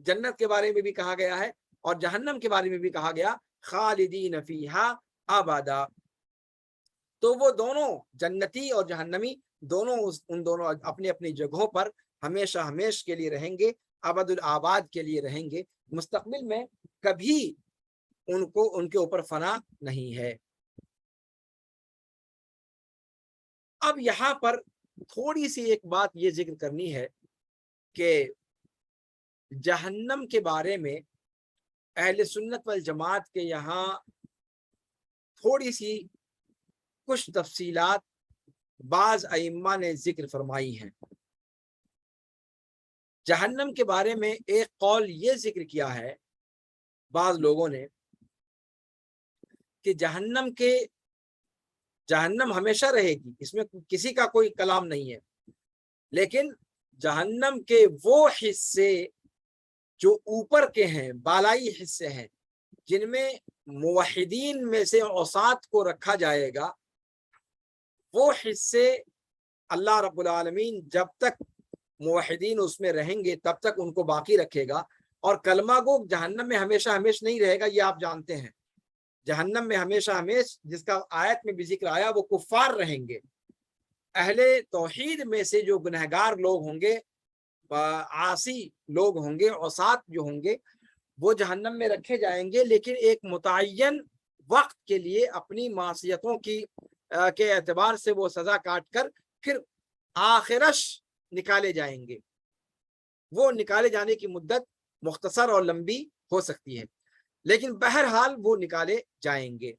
جنت کے بارے میں بھی کہا گیا ہے اور جہنم کے بارے میں بھی کہا گیا خالدین فیہا ابدا۔ تو وہ دونوں جنتی اور جہنمی دونوں ان دونوں اپنی اپنی جگہوں پر ہمیشہ ہمیش کے لیے رہیں گے، ابد الآباد کے لیے رہیں گے، مستقبل میں کبھی ان کے اوپر فنا نہیں ہے۔ اب یہاں پر تھوڑی سی ایک بات یہ ذکر کرنی ہے کہ جہنم کے بارے میں اہل سنت والجماعت کے یہاں تھوڑی سی کچھ تفصیلات بعض ائمہ نے ذکر فرمائی ہیں۔ جہنم کے بارے میں ایک قول یہ ذکر کیا ہے بعض لوگوں نے کہ جہنم ہمیشہ رہے گی، اس میں کسی کا کوئی کلام نہیں ہے، لیکن جہنم کے وہ حصے جو اوپر کے ہیں، بالائی حصے ہیں، جن میں موحدین میں سے عصات کو رکھا جائے گا، وہ حصے اللہ رب العالمین جب تک موحدین اس میں رہیں گے تب تک ان کو باقی رکھے گا، اور کلمہ گو جہنم میں ہمیشہ ہمیش نہیں رہے گا، یہ آپ جانتے ہیں۔ جہنم میں ہمیشہ ہمیش، جس کا آیت میں بھی ذکر آیا، وہ کفار رہیں گے۔ اہل توحید میں سے جو گنہگار لوگ ہوں گے، عاصی لوگ ہوں گے، عصات جو ہوں گے، وہ جہنم میں رکھے جائیں گے، لیکن ایک متعین وقت کے لیے اپنی معصیتوں کے اعتبار سے وہ سزا کاٹ کر پھر آخرش نکالے جائیں گے. وہ نکالے جانے کی مدت مختصر اور لمبی ہو سکتی ہے لیکن بہرحال وہ نکالے جائیں گے.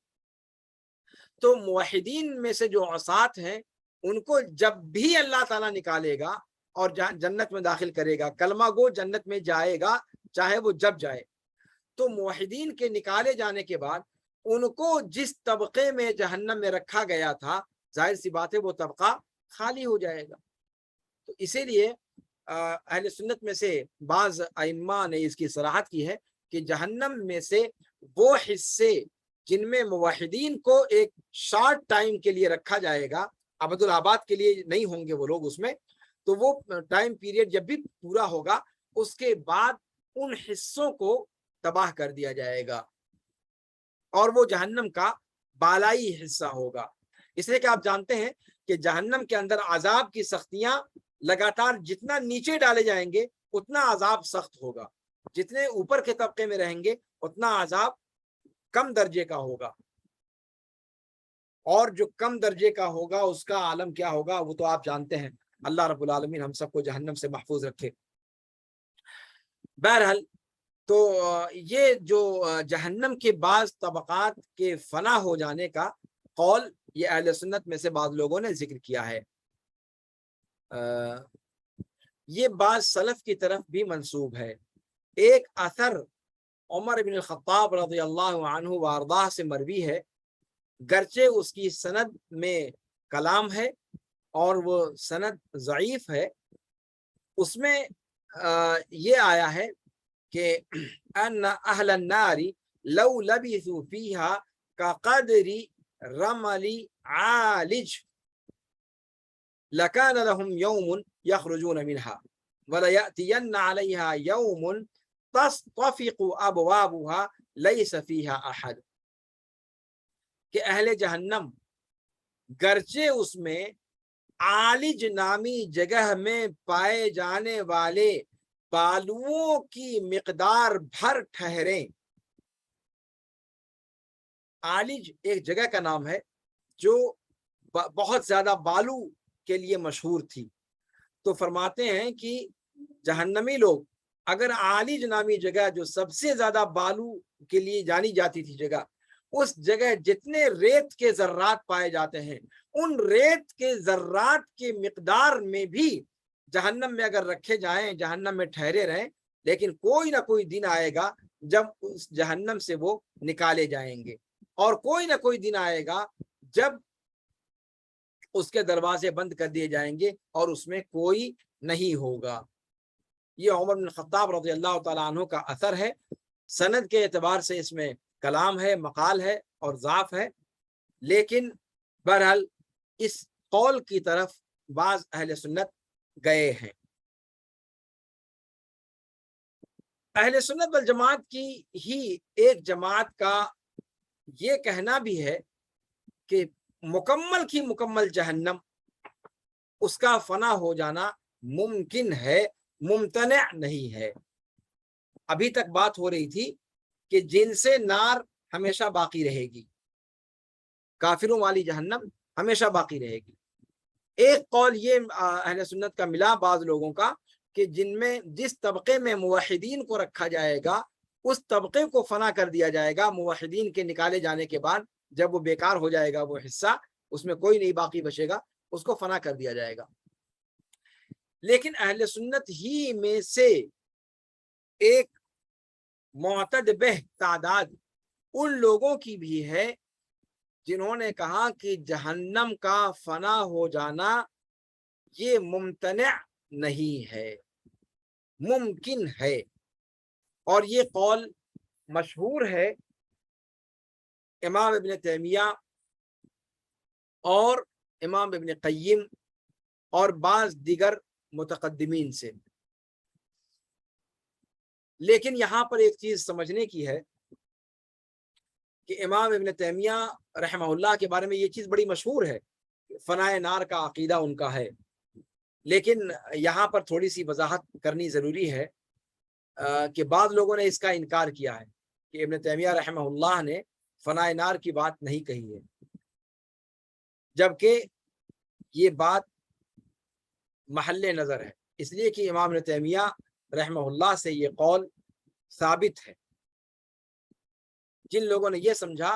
تو موحدین میں سے جو عصات ہیں ان کو جب بھی اللہ تعالیٰ نکالے گا اور جنت میں داخل کرے گا, کلمہ گو جنت میں جائے گا چاہے وہ جب جائے, تو موحدین کے نکالے جانے کے بعد ان کو جس طبقے میں جہنم میں رکھا گیا تھا ظاہر سی بات ہے وہ طبقہ خالی ہو جائے گا. تو اسی لیے اہل سنت میں سے بعض ائمہ نے اس کی صراحت کی ہے کہ جہنم میں سے وہ حصے جن میں موحدین کو ایک شارٹ ٹائم کے لیے رکھا جائے گا, ابد الآباد کے لیے نہیں ہوں گے وہ لوگ اس میں, تو وہ ٹائم پیریڈ جب بھی پورا ہوگا اس کے بعد ان حصوں کو تباہ کر دیا جائے گا اور وہ جہنم کا بالائی حصہ ہوگا. اس لیے کہ آپ جانتے ہیں کہ جہنم کے اندر عذاب کی سختیاں لگاتار جتنا نیچے ڈالے جائیں گے اتنا عذاب سخت ہوگا, جتنے اوپر کے طبقے میں رہیں گے اتنا عذاب کم درجے کا ہوگا, اور جو کم درجے کا ہوگا اس کا عالم کیا ہوگا وہ تو آپ جانتے ہیں. اللہ رب العالمین ہم سب کو جہنم سے محفوظ رکھے. بہرحال تو یہ جو جہنم کے بعض طبقات کے فنا ہو جانے کا قول یہ اہل سنت میں سے بعض لوگوں نے ذکر کیا ہے. یہ بعض سلف کی طرف بھی منسوب ہے. ایک اثر عمر بن الخطاب رضی اللہ عنہ وارضاہ سے مروی ہے, گرچہ اس کی سند میں کلام ہے اور وہ سند ضعیف ہے. اس میں یہ آیا ہے کہ ان اہل النار لو لبثوا فیہا كقدر رمل عالج لكان لهم يوم يخرجون منها وليأتين عليها يوم تصطفق ابوابها ليس فيها احد. کہ اہل جہنم گرچہ اس میں عالج نامی جگہ میں پائے جانے والے بالوؤں کی مقدار بھر ٹھہریں. عالج ایک جگہ کا نام ہے جو بہت زیادہ بالو کے لیے مشہور تھی. تو فرماتے ہیں کہ جہنمی لوگ اگر عالج نامی جگہ جو سب سے زیادہ بالو کے لیے جانی جاتی تھی جگہ, اس جگہ جتنے ریت کے ذرات پائے جاتے ہیں ان ریت کے ذرات کے مقدار میں بھی جہنم میں اگر رکھے جائیں جہنم میں ٹھہرے رہیں, لیکن کوئی نہ کوئی دن آئے گا جب اس جہنم سے وہ نکالے جائیں گے, اور کوئی نہ کوئی دن آئے گا جب اس کے دروازے بند کر دیے جائیں گے اور اس میں کوئی نہیں ہوگا. یہ عمر بن الخطاب رضی اللہ تعالیٰ عنہ کا اثر ہے. سند کے اعتبار سے اس میں کلام ہے, مقال ہے اور ضعف ہے, لیکن بہرحال اس قول کی طرف بعض اہل سنت گئے ہیں. اہل سنت والجماعت کی ہی ایک جماعت کا یہ کہنا بھی ہے کہ مکمل کی مکمل جہنم اس کا فنا ہو جانا ممکن ہے, ممتنع نہیں ہے. ابھی تک بات ہو رہی تھی کہ جن سے نار ہمیشہ باقی رہے گی, کافروں والی جہنم ہمیشہ باقی رہے گی. ایک قول یہ اہل سنت کا ملا بعض لوگوں کا کہ جن میں جس طبقے میں موحدین کو رکھا جائے گا اس طبقے کو فنا کر دیا جائے گا. موحدین کے نکالے جانے کے بعد جب وہ بیکار ہو جائے گا وہ حصہ, اس میں کوئی نہیں باقی بچے گا, اس کو فنا کر دیا جائے گا. لیکن اہل سنت ہی میں سے ایک معتد بہ تعداد ان لوگوں کی بھی ہے جنہوں نے کہا کہ جہنم کا فنا ہو جانا یہ ممتنع نہیں ہے, ممکن ہے. اور یہ قول مشہور ہے امام ابن تیمیہ اور امام ابن قیم اور بعض دیگر متقدمین سے. لیکن یہاں پر ایک چیز سمجھنے کی ہے کہ امام ابن تیمیہ رحمہ اللہ کے بارے میں یہ چیز بڑی مشہور ہے, فنائے نار کا عقیدہ ان کا ہے. لیکن یہاں پر تھوڑی سی وضاحت کرنی ضروری ہے کہ بعض لوگوں نے اس کا انکار کیا ہے کہ ابن تیمیہ رحمہ اللہ نے فنائے نار کی بات نہیں کہی ہے, جبکہ یہ بات محل نظر ہے، اس لیے کہ امام ابن تیمیہ رحمہ اللہ سے یہ قول ثابت ہے۔ جن لوگوں نے یہ سمجھا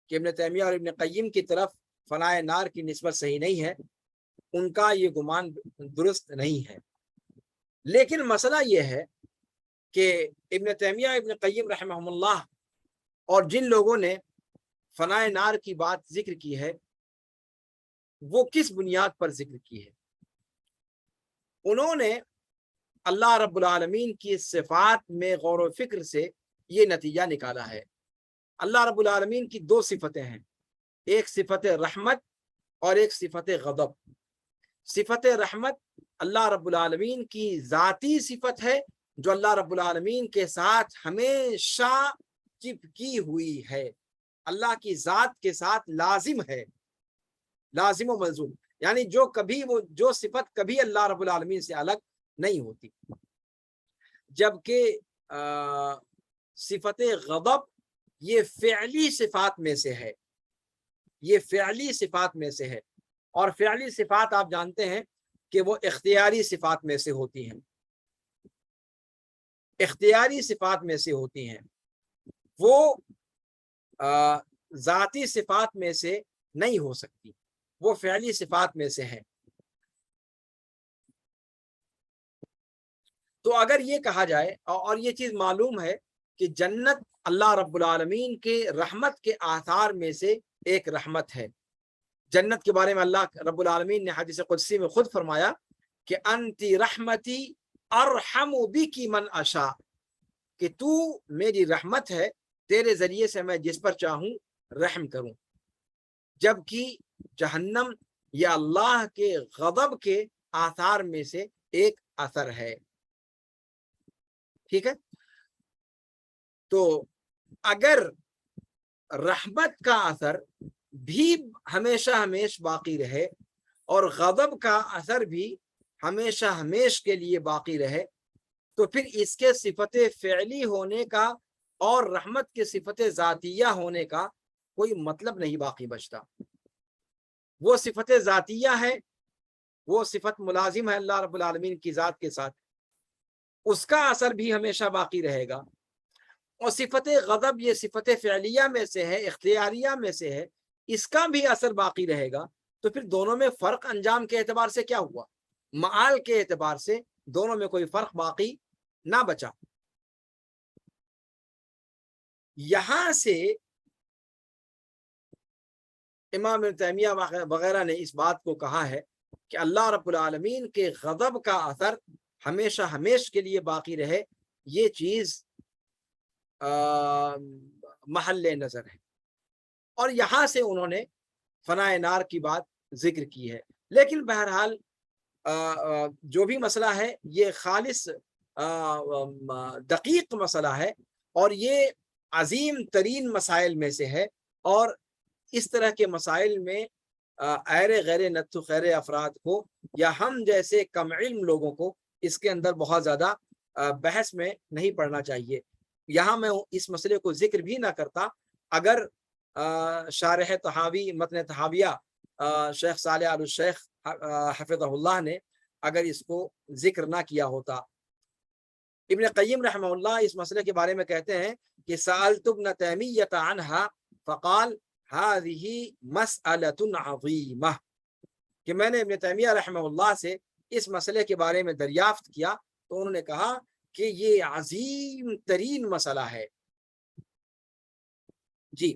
کہ ابن تیمیہ اور ابن قیم کی طرف فنائے نار کی نسبت صحیح نہیں ہے، ان کا یہ گمان درست نہیں ہے۔ لیکن مسئلہ یہ ہے کہ ابن تیمیہ ابن قیم رحمہ اللہ اور جن لوگوں نے فنائے نار کی بات ذکر کی ہے وہ کس بنیاد پر ذکر کی ہے؟ انہوں نے اللہ رب العالمین کی صفات میں غور و فکر سے یہ نتیجہ نکالا ہے۔ اللہ رب العالمین کی دو صفتیں ہیں، ایک صفت رحمت اور ایک صفت غضب۔ صفت رحمت اللہ رب العالمین کی ذاتی صفت ہے جو اللہ رب العالمین کے ساتھ ہمیشہ چپکی ہوئی ہے، اللہ کی ذات کے ساتھ لازم ہے، لازم و ملزوم، یعنی جو صفت کبھی اللہ رب العالمین سے الگ نہیں ہوتی۔ جبکہ صفت غضب یہ فعلی صفات میں سے ہے، یہ فعلی صفات میں سے ہے، اور فعلی صفات آپ جانتے ہیں کہ وہ اختیاری صفات میں سے ہوتی ہیں، اختیاری صفات میں سے ہوتی ہیں، وہ ذاتی صفات میں سے نہیں ہو سکتی، وہ فعلی صفات میں سے ہے۔ تو اگر یہ کہا جائے، اور یہ چیز معلوم ہے کہ جنت اللہ رب العالمین کے رحمت کے آثار میں سے ایک رحمت ہے۔ جنت کے بارے میں اللہ رب العالمین نے حدیث قدسی میں خود فرمایا کہ انتی رحمتی ارحم بکی من اشاء، کہ تو میری رحمت ہے، تیرے ذریعے سے میں جس پر چاہوں رحم کروں۔ جبکہ جہنم یا اللہ کے غضب کے آثار میں سے ایک اثر ہے۔ ٹھیک ہے، تو اگر رحمت کا اثر بھی ہمیشہ ہمیش باقی رہے اور غضب کا اثر بھی ہمیشہ ہمیش کے لیے باقی رہے، تو پھر اس کے صفت فعلی ہونے کا اور رحمت کے صفت ذاتیہ ہونے کا کوئی مطلب نہیں باقی بچتا۔ وہ صفت ذاتیہ ہے، وہ صفت ملازم ہے اللہ رب العالمین کی ذات کے ساتھ، اس کا اثر بھی ہمیشہ باقی رہے گا، اور صفت غضب یہ صفت فعلیہ میں سے ہے، اختیاریہ میں سے ہے، اس کا بھی اثر باقی رہے گا۔ تو پھر دونوں میں فرق انجام کے اعتبار سے کیا ہوا؟ معال کے اعتبار سے دونوں میں کوئی فرق باقی نہ بچا۔ یہاں سے امام ابن تیمیہ وغیرہ نے اس بات کو کہا ہے کہ اللہ رب العالمین کے غضب کا اثر ہمیشہ ہمیش کے لیے باقی رہے، یہ چیز محل نظر ہے، اور یہاں سے انہوں نے فنائے نار کی بات ذکر کی ہے۔ لیکن بہرحال جو بھی مسئلہ ہے یہ خالص دقیق مسئلہ ہے، اور یہ عظیم ترین مسائل میں سے ہے، اور اس طرح کے مسائل میں غیر نتو خیر افراد کو یا ہم جیسے کم علم لوگوں کو اس کے اندر بہت زیادہ بحث میں نہیں پڑنا چاہیے۔ یہاں میں اس مسئلے کو ذکر بھی نہ کرتا اگر شارح طحاوی متن طحاویہ شیخ صالح آل الشیخ حفظہ اللہ نے اگر اس کو ذکر نہ کیا ہوتا۔ ابن قیم رحمہ اللہ اس مسئلے کے بارے میں کہتے ہیں کہ سألت ابن تیمیہ عنہا فقال هذه مسألة عظیمہ، کہ میں نے ابن تیمیہ رحمہ اللہ سے اس مسئلے کے بارے میں دریافت کیا تو انہوں نے کہا کہ یہ عظیم ترین مسئلہ ہے۔ جی،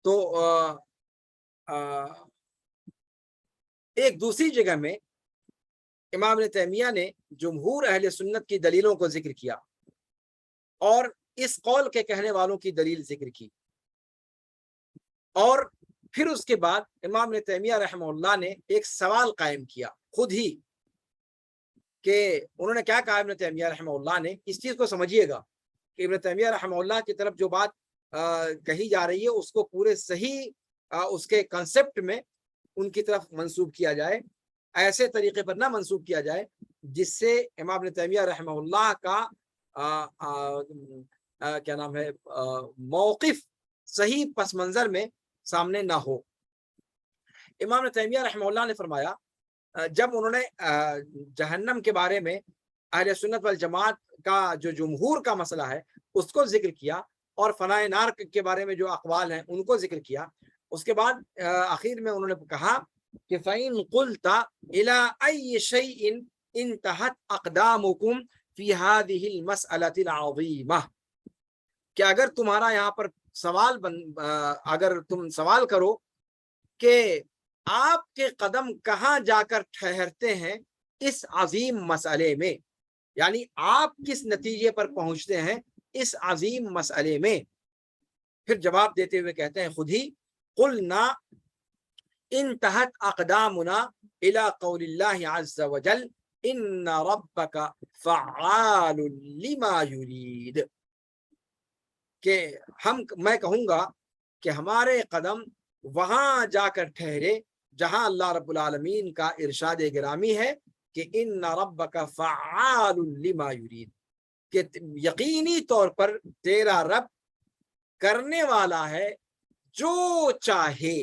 تو ایک دوسری جگہ میں امام ابن تیمیہ نے جمہور اہل سنت کی دلیلوں کو ذکر کیا اور اس قول کے کہنے والوں کی دلیل ذکر کی، اور پھر اس کے بعد امام ابن تیمیہ رحمہ اللہ نے ایک سوال قائم کیا خود ہی، کہ انہوں نے کیا کہا ابن تیمیہ رحمہ اللہ نے، اس چیز کو سمجھیے گا کہ ابن تیمیہ رحمہ اللہ کی طرف جو بات کہی جا رہی ہے اس کو پورے صحیح اس کے کنسپٹ میں ان کی طرف منسوب کیا جائے، ایسے طریقے پر نہ منسوب کیا جائے جس سے امام ابن تیمیہ رحمہ اللہ کا کیا نام ہے موقف صحیح پس منظر میں سامنے نہ ہو۔ امام ابن تیمیہ رحمہ اللہ نے فرمایا جب انہوں نے جہنم کے بارے میں اہل سنت والجماعت کا جو جمہور کا مسئلہ ہے اس کو ذکر کیا اور فنائے نار کے بارے میں جو اقوال ہیں ان کو ذکر کیا، اس کے بعد آخر میں انہوں نے کہا کہ فَإِن قُلْتَ إِلَىٰ أَيِّ شَيْءٍ انتہت اقدامکم فی هذه المسألة العظیمہ، کہ اگر تمہارا یہاں پر اگر تم سوال کرو کہ آپ کے قدم کہاں جا کر ٹھہرتے ہیں اس عظیم مسئلے میں، یعنی آپ کس نتیجے پر پہنچتے ہیں اس عظیم مسئلے میں، پھر جواب دیتے ہوئے کہتے ہیں خود ہی قلنا انتہت اقدامنا الى قول اللہ عز وجل ان ربک فعال لما یرید، کہ میں کہوں گا کہ ہمارے قدم وہاں جا کر ٹھہرے جہاں اللہ رب العالمین کا ارشاد گرامی ہے کہ ان ربک فعال لما یرید، کہ یقینی طور پر تیرا رب کرنے والا ہے جو چاہے،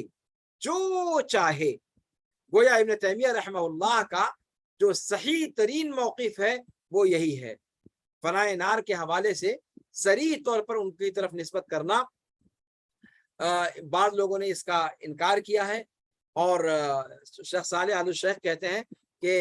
جو چاہے۔ گویا ابن تیمیہ رحمہ اللہ کا جو صحیح ترین موقف ہے وہ یہی ہے، فنائے نار کے حوالے سے صریح طور پر ان کی طرف نسبت کرنا۔ بعض لوگوں نے اس کا انکار کیا ہے، اور شیخ صالح آل الشیخ کہتے ہیں کہ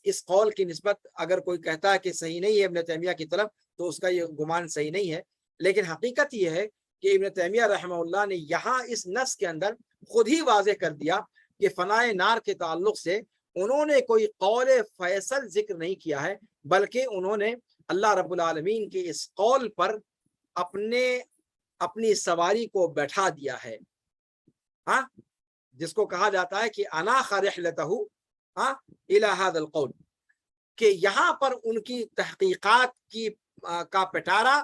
اس قول کی نسبت اگر کوئی کہتا ہے کہ صحیح نہیں ہے ابن تیمیہ کی طرف تو اس کا یہ گمان صحیح نہیں ہے، لیکن حقیقت یہ ہے کہ ابن تیمیہ رحمہ اللہ نے یہاں اس نص کے اندر خود ہی واضح کر دیا کہ فنائے نار کے تعلق سے انہوں نے کوئی قول فیصل ذکر نہیں کیا ہے، بلکہ انہوں نے اللہ رب العالمین کے اس قول پر اپنی سواری کو بیٹھا دیا ہے، ہاں، جس کو کہا جاتا ہے کہ انا خرحلتہ الی ھذا القول، کہ یہاں پر ان کی تحقیقات کا پٹارا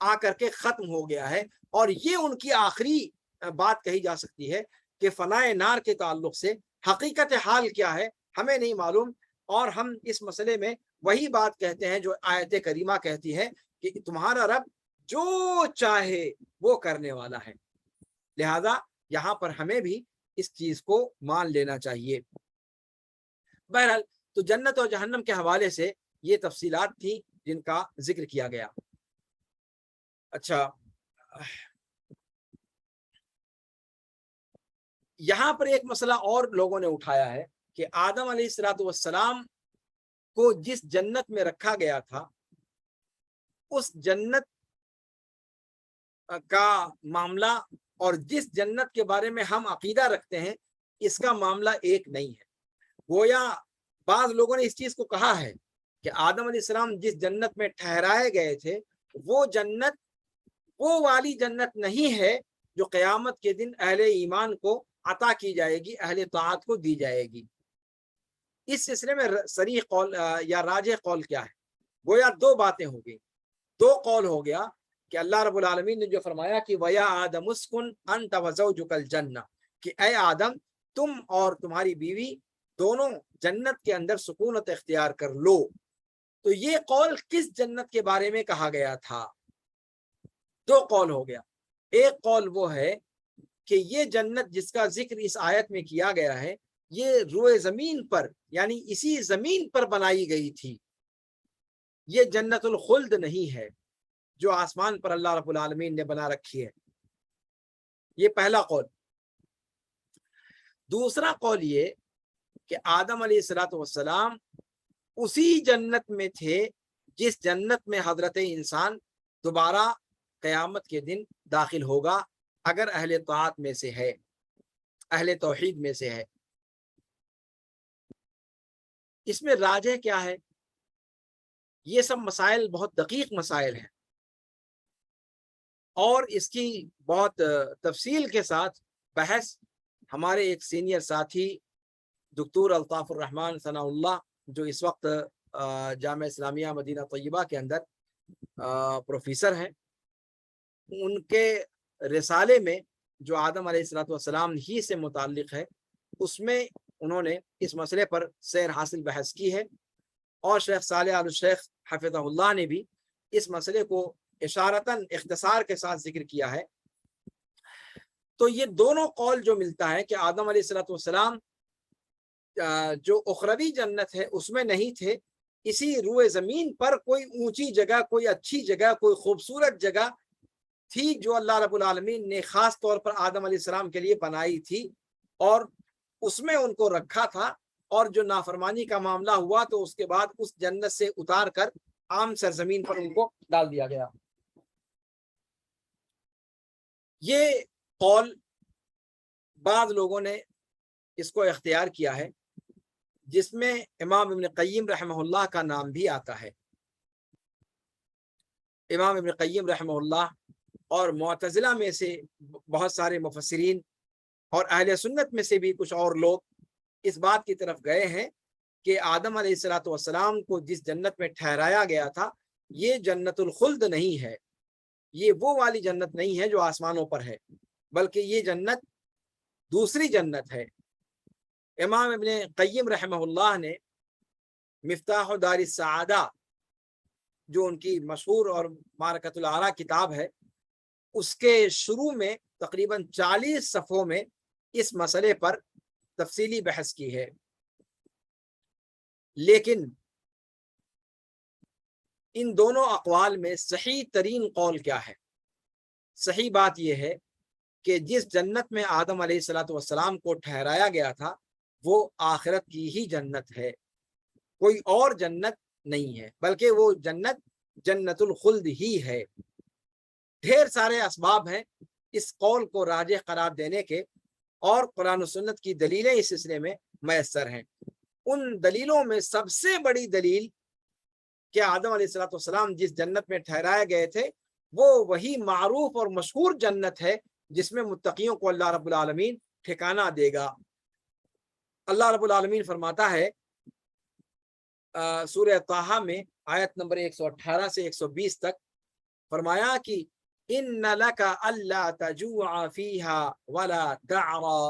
آ کر کے ختم ہو گیا ہے، اور یہ ان کی آخری بات کہی جا سکتی ہے کہ فنائے نار کے تعلق سے حقیقت حال کیا ہے ہمیں نہیں معلوم، اور ہم اس مسئلے میں وہی بات کہتے ہیں جو آیت کریمہ کہتی ہے کہ تمہارا رب جو چاہے وہ کرنے والا ہے، لہذا یہاں پر ہمیں بھی اس چیز کو مان لینا چاہیے۔ بہرحال تو جنت اور جہنم کے حوالے سے یہ تفصیلات تھی جن کا ذکر کیا گیا۔ اچھا، یہاں پر ایک مسئلہ اور لوگوں نے اٹھایا ہے کہ آدم علیہ السلام کو جس جنت میں رکھا گیا تھا اس جنت کا معاملہ اور جس جنت کے بارے میں ہم عقیدہ رکھتے ہیں اس کا معاملہ ایک نہیں ہے۔ گویا بعض لوگوں نے اس چیز کو کہا ہے کہ آدم علیہ السلام جس جنت میں ٹھہرائے گئے تھے وہ جنت وہ والی جنت نہیں ہے جو قیامت کے دن اہل ایمان کو عطا کی جائے گی، اہل طاعت کو دی جائے گی۔ اس سلسلے میں صریح قول یا راجح قول کیا ہے؟ گویا دو باتیں ہو گئی، دو قول ہو گیا کہ اللہ رب العالمین نے جو فرمایا کہ وَيَا آدَمُ اسْكُنْ أَنْتَ وَزَوْجُكَ الْجَنَّةَ، کہ اے آدم تم اور تمہاری بیوی دونوں جنت کے اندر سکونت اختیار کر لو۔ تو یہ قول کس جنت کے بارے میں کہا گیا تھا؟ دو قول ہو گیا۔ ایک قول وہ ہے کہ یہ جنت جس کا ذکر اس آیت میں کیا گیا ہے یہ روئے زمین پر یعنی اسی زمین پر بنائی گئی تھی، یہ جنت الخلد نہیں ہے جو آسمان پر اللہ رب العالمین نے بنا رکھی ہے۔ یہ پہلا قول۔ دوسرا قول یہ کہ آدم علیہ السلام اسی جنت میں تھے جس جنت میں حضرت انسان دوبارہ قیامت کے دن داخل ہوگا اگر اہل طاعت میں سے ہے، اہل توحید میں سے ہے۔ اس میں راجح کیا ہے؟ یہ سب مسائل بہت دقیق مسائل ہیں اور اس کی بہت تفصیل کے ساتھ بحث ہمارے ایک سینئر ساتھی دکتور الطاف الرحمن ثناء اللہ جو اس وقت جامعہ اسلامیہ مدینہ طیبہ کے اندر پروفیسر ہیں، ان کے رسالے میں جو آدم علیہ السلام ہی سے متعلق ہے اس میں انہوں نے اس مسئلے پر سیر حاصل بحث کی ہے، اور شیخ صالح آل الشیخ حفظہ اللہ نے بھی اس مسئلے کو اشارتاً اختصار کے ساتھ ذکر کیا ہے۔ تو یہ دونوں قول جو ملتا ہے کہ آدم علیہ السلام جو اخروی جنت ہے اس میں نہیں تھے، اسی روئے زمین پر کوئی اونچی جگہ، کوئی اچھی جگہ، کوئی خوبصورت جگہ تھی جو اللہ رب العالمین نے خاص طور پر آدم علیہ السلام کے لیے بنائی تھی، اور اس میں ان کو رکھا تھا، اور جو نافرمانی کا معاملہ ہوا تو اس کے بعد اس جنت سے اتار کر عام سرزمین پر ان کو ڈال دیا گیا۔ یہ قول بعض لوگوں نے اس کو اختیار کیا ہے، جس میں امام ابن قیم رحمہ اللہ کا نام بھی آتا ہے۔ امام ابن قیم رحمہ اللہ اور معتزلہ میں سے بہت سارے مفسرین اور اہل سنت میں سے بھی کچھ اور لوگ اس بات کی طرف گئے ہیں کہ آدم علیہ السلام کو جس جنت میں ٹھہرایا گیا تھا یہ جنت الخلد نہیں ہے، یہ وہ والی جنت نہیں ہے جو آسمانوں پر ہے، بلکہ یہ جنت دوسری جنت ہے۔ امام ابن قیم رحمہ اللہ نے مفتاح دار السعادہ، جو ان کی مشہور اور معرکۃ الآراء کتاب ہے، اس کے شروع میں تقریباً 40 صفحوں میں اس مسئلے پر تفصیلی بحث کی ہے، لیکن ان دونوں اقوال میں صحیح ترین قول کیا ہے؟ صحیح بات یہ ہے کہ جس جنت میں آدم علیہ السلام کو ٹھہرایا گیا تھا وہ آخرت کی ہی جنت ہے، کوئی اور جنت نہیں ہے، بلکہ وہ جنت جنت الخلد ہی ہے۔ ڈھیر سارے اسباب ہیں اس قول کو راجح قرار دینے کے، اور قرآن و سنت کی دلیلیں اس سلسلے میں میسر ہیں۔ ان دلیلوں میں سب سے بڑی دلیل کہ آدم علیہ السلام جس جنت میں ٹھہرائے گئے تھے وہ وہی معروف اور مشہور جنت ہے جس میں متقیوں کو اللہ رب العالمین ٹھکانہ دے گا۔ اللہ رب العالمین فرماتا ہے سورہ طٰہٰ میں آیت نمبر 118 سے 120 تک، فرمایا کہ ان لک الا تجوع فیہا ولا تعرا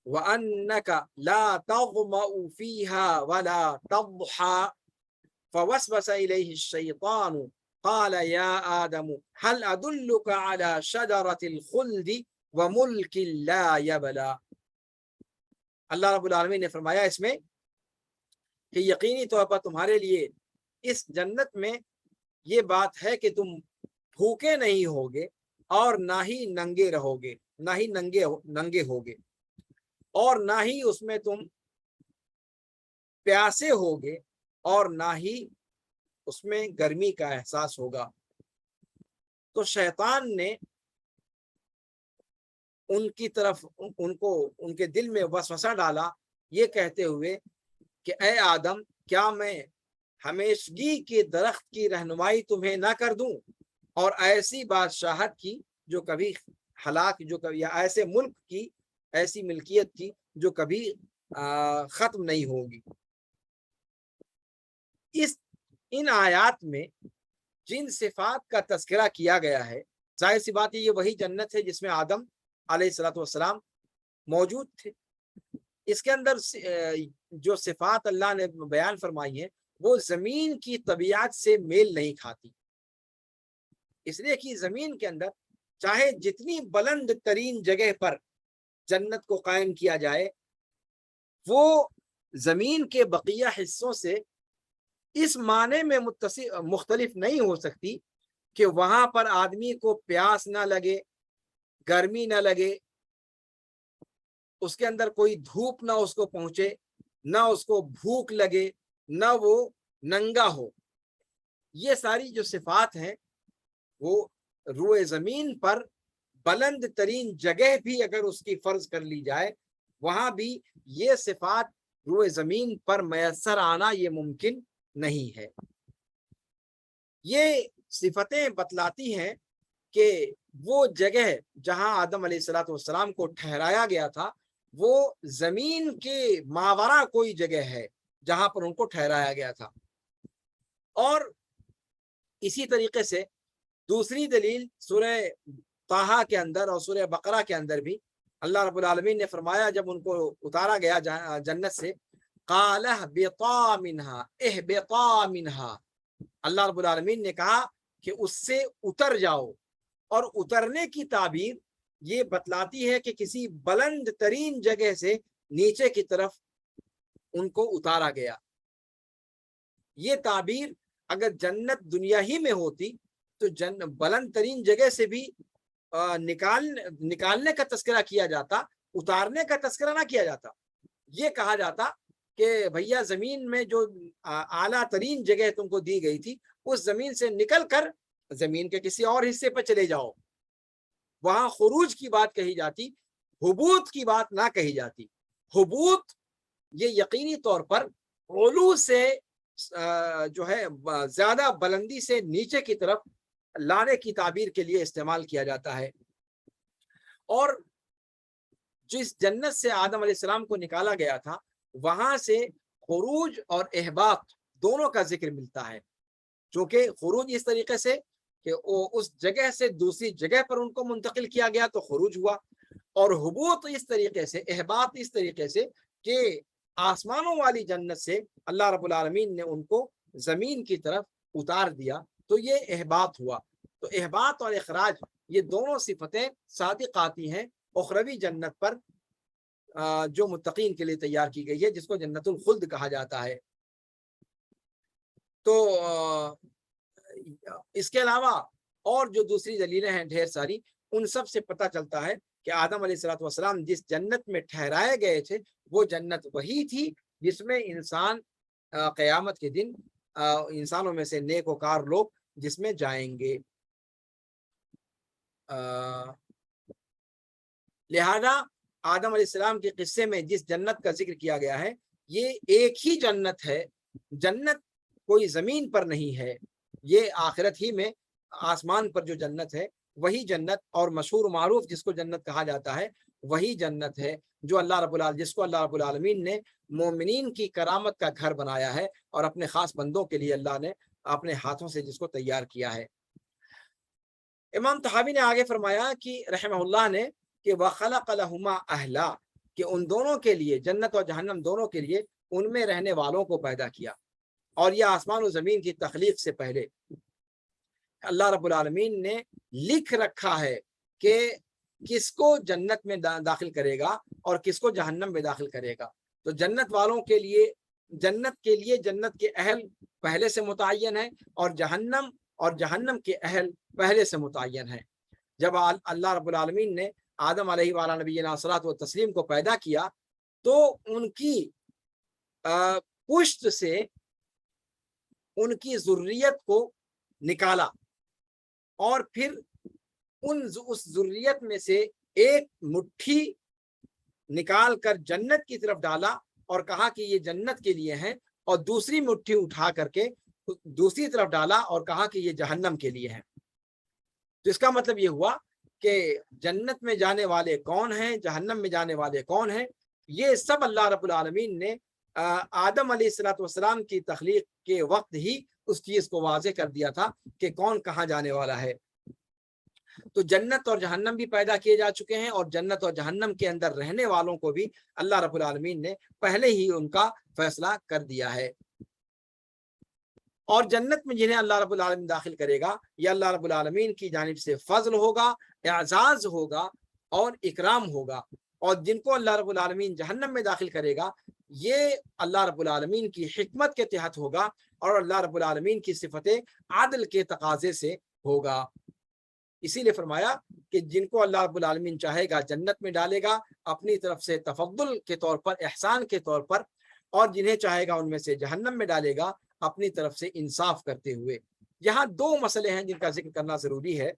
وانک لا تظمأ فیہا ولا تضحا فوسوس الیہ الشیطان قال یا آدم هل ادلک علی شجرۃ الخلد وملک لا یبلی۔ اللہ رب العالمین نے فرمایا اس میں کہ یقینی طور پر تمہارے لیے اس جنت میں یہ بات ہے کہ تم بھوکے نہیں ہوگے اور نہ ہی ننگے رہو گے، نہ ہی ننگے ہوگے، اور نہ ہی اس میں تم پیاسے ہوگے، اور نہ ہی اس میں گرمی کا احساس ہوگا۔ تو شیطان نے ان کی طرف ان کے دل میں وسوسہ ڈالا یہ کہتے ہوئے کہ اے آدم، کیا میں ہمیشگی کے درخت کی رہنمائی تمہیں نہ کر دوں، اور ایسی بادشاہت کی جو کبھی ہلاک، جو کبھی، یا ایسے ملک کی، ایسی ملکیت کی جو کبھی ختم نہیں ہوگی۔ ان آیات میں جن صفات کا تذکرہ کیا گیا ہے، ظاہر سی بات ہے یہ وہی جنت ہے جس میں آدم علیہ السلام موجود تھے۔ اس کے اندر جو صفات اللہ نے بیان فرمائی ہیں وہ زمین کی طبیعت سے میل نہیں کھاتی، اس لیے کہ زمین کے اندر چاہے جتنی بلند ترین جگہ پر جنت کو قائم کیا جائے، وہ زمین کے بقیہ حصوں سے اس معنی میں مختلف نہیں ہو سکتی کہ وہاں پر آدمی کو پیاس نہ لگے، گرمی نہ لگے، اس کے اندر کوئی دھوپ نہ اس کو پہنچے، نہ اس کو بھوک لگے، نہ وہ ننگا ہو۔ یہ ساری جو صفات ہیں وہ روئے زمین پر بلند ترین جگہ بھی اگر اس کی فرض کر لی جائے، وہاں بھی یہ صفات روئے زمین پر میسر آنا یہ ممکن نہیں ہے۔ یہ صفتیں بتلاتی ہیں کہ وہ جگہ جہاں آدم علیہ السلام کو ٹھہرایا گیا تھا وہ زمین کے ماورا کوئی جگہ ہے جہاں پر ان کو ٹھہرایا گیا تھا۔ اور اسی طریقے سے دوسری دلیل سورہ طٰہٰ کے اندر اور سورہ بقرہ کے اندر بھی اللہ رب العالمین نے فرمایا جب ان کو اتارا گیا جنت سے، قَالَ اهْبِطَا مِنْهَا اهْبِطَا مِنْهَا، اللہ رب العالمین نے کہا کہ اس سے اتر جاؤ، اور اترنے کی تعبیر یہ بتلاتی ہے کہ کسی بلند ترین جگہ سے نیچے کی طرف ان کو اتارا گیا۔ یہ تعبیر اگر جنت دنیا ہی میں ہوتی تو بلند ترین جگہ سے بھی نکالنے کا تذکرہ کیا جاتا، اتارنے کا تذکرہ نہ کیا جاتا۔ یہ کہا جاتا کہ بھیا زمین میں جو اعلیٰ ترین جگہ تم کو دی گئی تھی اس زمین سے نکل کر زمین کے کسی اور حصے پر چلے جاؤ، وہاں خروج کی بات کہی جاتی، حبوط کی بات نہ کہی جاتی۔ حبوط یہ یقینی طور پر علو سے جو ہے زیادہ بلندی سے نیچے کی طرف لانے کی تعبیر کے لیے استعمال کیا جاتا ہے۔ اور جس جنت سے آدم علیہ السلام کو نکالا گیا تھا وہاں سے خروج اور احباط دونوں کا ذکر ملتا ہے، چونکہ خروج اس طریقے سے کہ اس جگہ سے دوسری جگہ پر ان کو منتقل کیا گیا تو خروج ہوا، اور حبوط اس طریقے سے، احباط اس طریقے سے کہ آسمانوں والی جنت سے اللہ رب العالمین نے ان کو زمین کی طرف اتار دیا، تو یہ احباط ہوا۔ تو احباط اور اخراج یہ دونوں صفتیں صادق آتی ہیں اخروی جنت پر جو متقین کے لیے تیار کی گئی ہے، جس کو جنت الخلد کہا جاتا ہے۔ تو اس کے علاوہ اور جو دوسری دلیلیں ہیں ڈھیر ساری، ان سب سے پتہ چلتا ہے کہ آدم علیہ السلام جس جنت میں ٹھہرائے گئے تھے وہ جنت وہی تھی جس میں انسان قیامت کے دن انسانوں میں سے نیک وکار لوگ جس میں جائیں گے۔ لہذا آدم علیہ السلام کے قصے میں جس جنت کا ذکر کیا گیا ہے یہ ایک ہی جنت ہے، جنت کوئی زمین پر نہیں ہے، یہ آخرت ہی میں آسمان پر جو جنت ہے وہی جنت، اور مشہور معروف جس کو جنت کہا جاتا ہے وہی جنت ہے جو جس کو اللہ رب العالمین نے مومنین کی کرامت کا گھر بنایا ہے، اور اپنے خاص بندوں کے لیے اللہ نے اپنے ہاتھوں سے جس کو تیار کیا ہے۔ امام طحاوی نے آگے فرمایا کہ رحمہ اللہ نے کہ وَخَلَقَ لَهُمَا أَهْلًا، کہ ان دونوں کے لیے، جنت اور جہنم دونوں کے لیے، ان میں رہنے والوں کو پیدا کیا۔ اور یہ آسمان و زمین کی تخلیق سے پہلے اللہ رب العالمین نے لکھ رکھا ہے کہ کس کو جنت میں داخل کرے گا اور کس کو جہنم میں داخل کرے گا۔ تو جنت والوں کے لیے جنت کے اہل پہلے سے متعین ہیں، اور جہنم کے اہل پہلے سے متعین ہیں۔ جب اللہ رب العالمین نے آدم علیہ وعلی نبینا الصلاۃ والتسلیم کو پیدا کیا تو ان کی پشت سے ان کی ذریت کو نکالا، اور پھر اس ذریت میں سے ایک مٹھی نکال کر جنت کی طرف ڈالا اور کہا کہ یہ جنت کے لیے ہیں، اور دوسری مٹھی اٹھا کر کے دوسری طرف ڈالا اور کہا کہ یہ جہنم کے لیے ہیں۔ تو اس کا مطلب یہ ہوا کہ جنت میں جانے والے کون ہیں، جہنم میں جانے والے کون ہیں، یہ سب اللہ رب العالمین نے آدم علیہ السلام کی تخلیق کے وقت ہی اس چیز کو واضح کر دیا تھا کہ کون کہاں جانے والا ہے۔ تو جنت اور جہنم بھی پیدا کیے جا چکے ہیں، اور جنت اور جہنم کے اندر رہنے والوں کو بھی اللہ رب العالمین نے پہلے ہی ان کا فیصلہ کر دیا ہے۔ اور جنت میں جنہیں اللہ رب العالمین داخل کرے گا یہ اللہ رب العالمین کی جانب سے فضل ہوگا، اعزاز ہوگا اور اکرام ہوگا، اور جن کو اللہ رب العالمین جہنم میں داخل کرے گا یہ اللہ رب العالمین کی حکمت کے تحت ہوگا، اور اللہ رب العالمین کی صفت عدل کے تقاضے سے ہوگا۔ اسی لیے فرمایا کہ جن کو اللہ رب العالمین چاہے گا جنت میں ڈالے گا اپنی طرف سے تفضل کے طور پر، احسان کے طور پر، اور جنہیں چاہے گا ان میں سے جہنم میں ڈالے گا اپنی طرف سے انصاف کرتے ہوئے۔ یہاں دو مسئلے ہیں جن کا ذکر کرنا ضروری ہے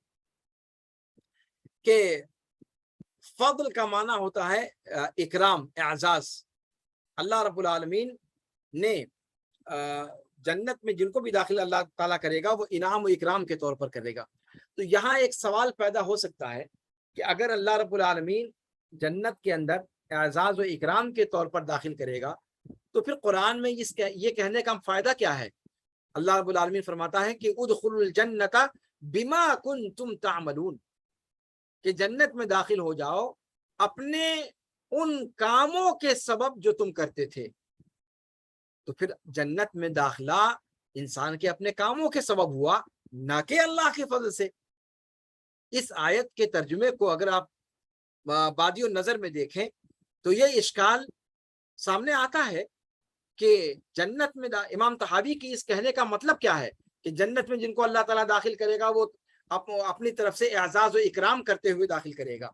کہ فضل کا معنی ہوتا ہے اکرام، اعزاز۔ اللہ رب العالمین نے جنت میں جن کو بھی داخل اللہ تعالیٰ کرے گا وہ انعام و اکرام کے طور پر کرے گا۔ تو یہاں ایک سوال پیدا ہو سکتا ہے کہ اگر اللہ رب العالمین جنت کے اندر اعزاز و اکرام کے طور پر داخل کرے گا تو پھر قرآن میں یہ کہنے کا فائدہ کیا ہے؟ اللہ رب العالمین فرماتا ہے کہ ادخلوا الجنت بما کنتم تعملون، کہ جنت میں داخل ہو جاؤ اپنے ان کاموں کے سبب جو تم کرتے تھے۔ تو پھر جنت میں داخلہ انسان کے اپنے کاموں کے سبب ہوا، نہ کہ اللہ کے فضل سے۔ اس آیت کے ترجمے کو اگر آپ بادی و نظر میں دیکھیں تو یہ اشکال سامنے آتا ہے کہ جنت میں امام طحاوی کی اس کہنے کا مطلب کیا ہے کہ جنت میں جن کو اللہ تعالیٰ داخل کرے گا وہ اپنی طرف سے اعزاز و اکرام کرتے ہوئے داخل کرے گا،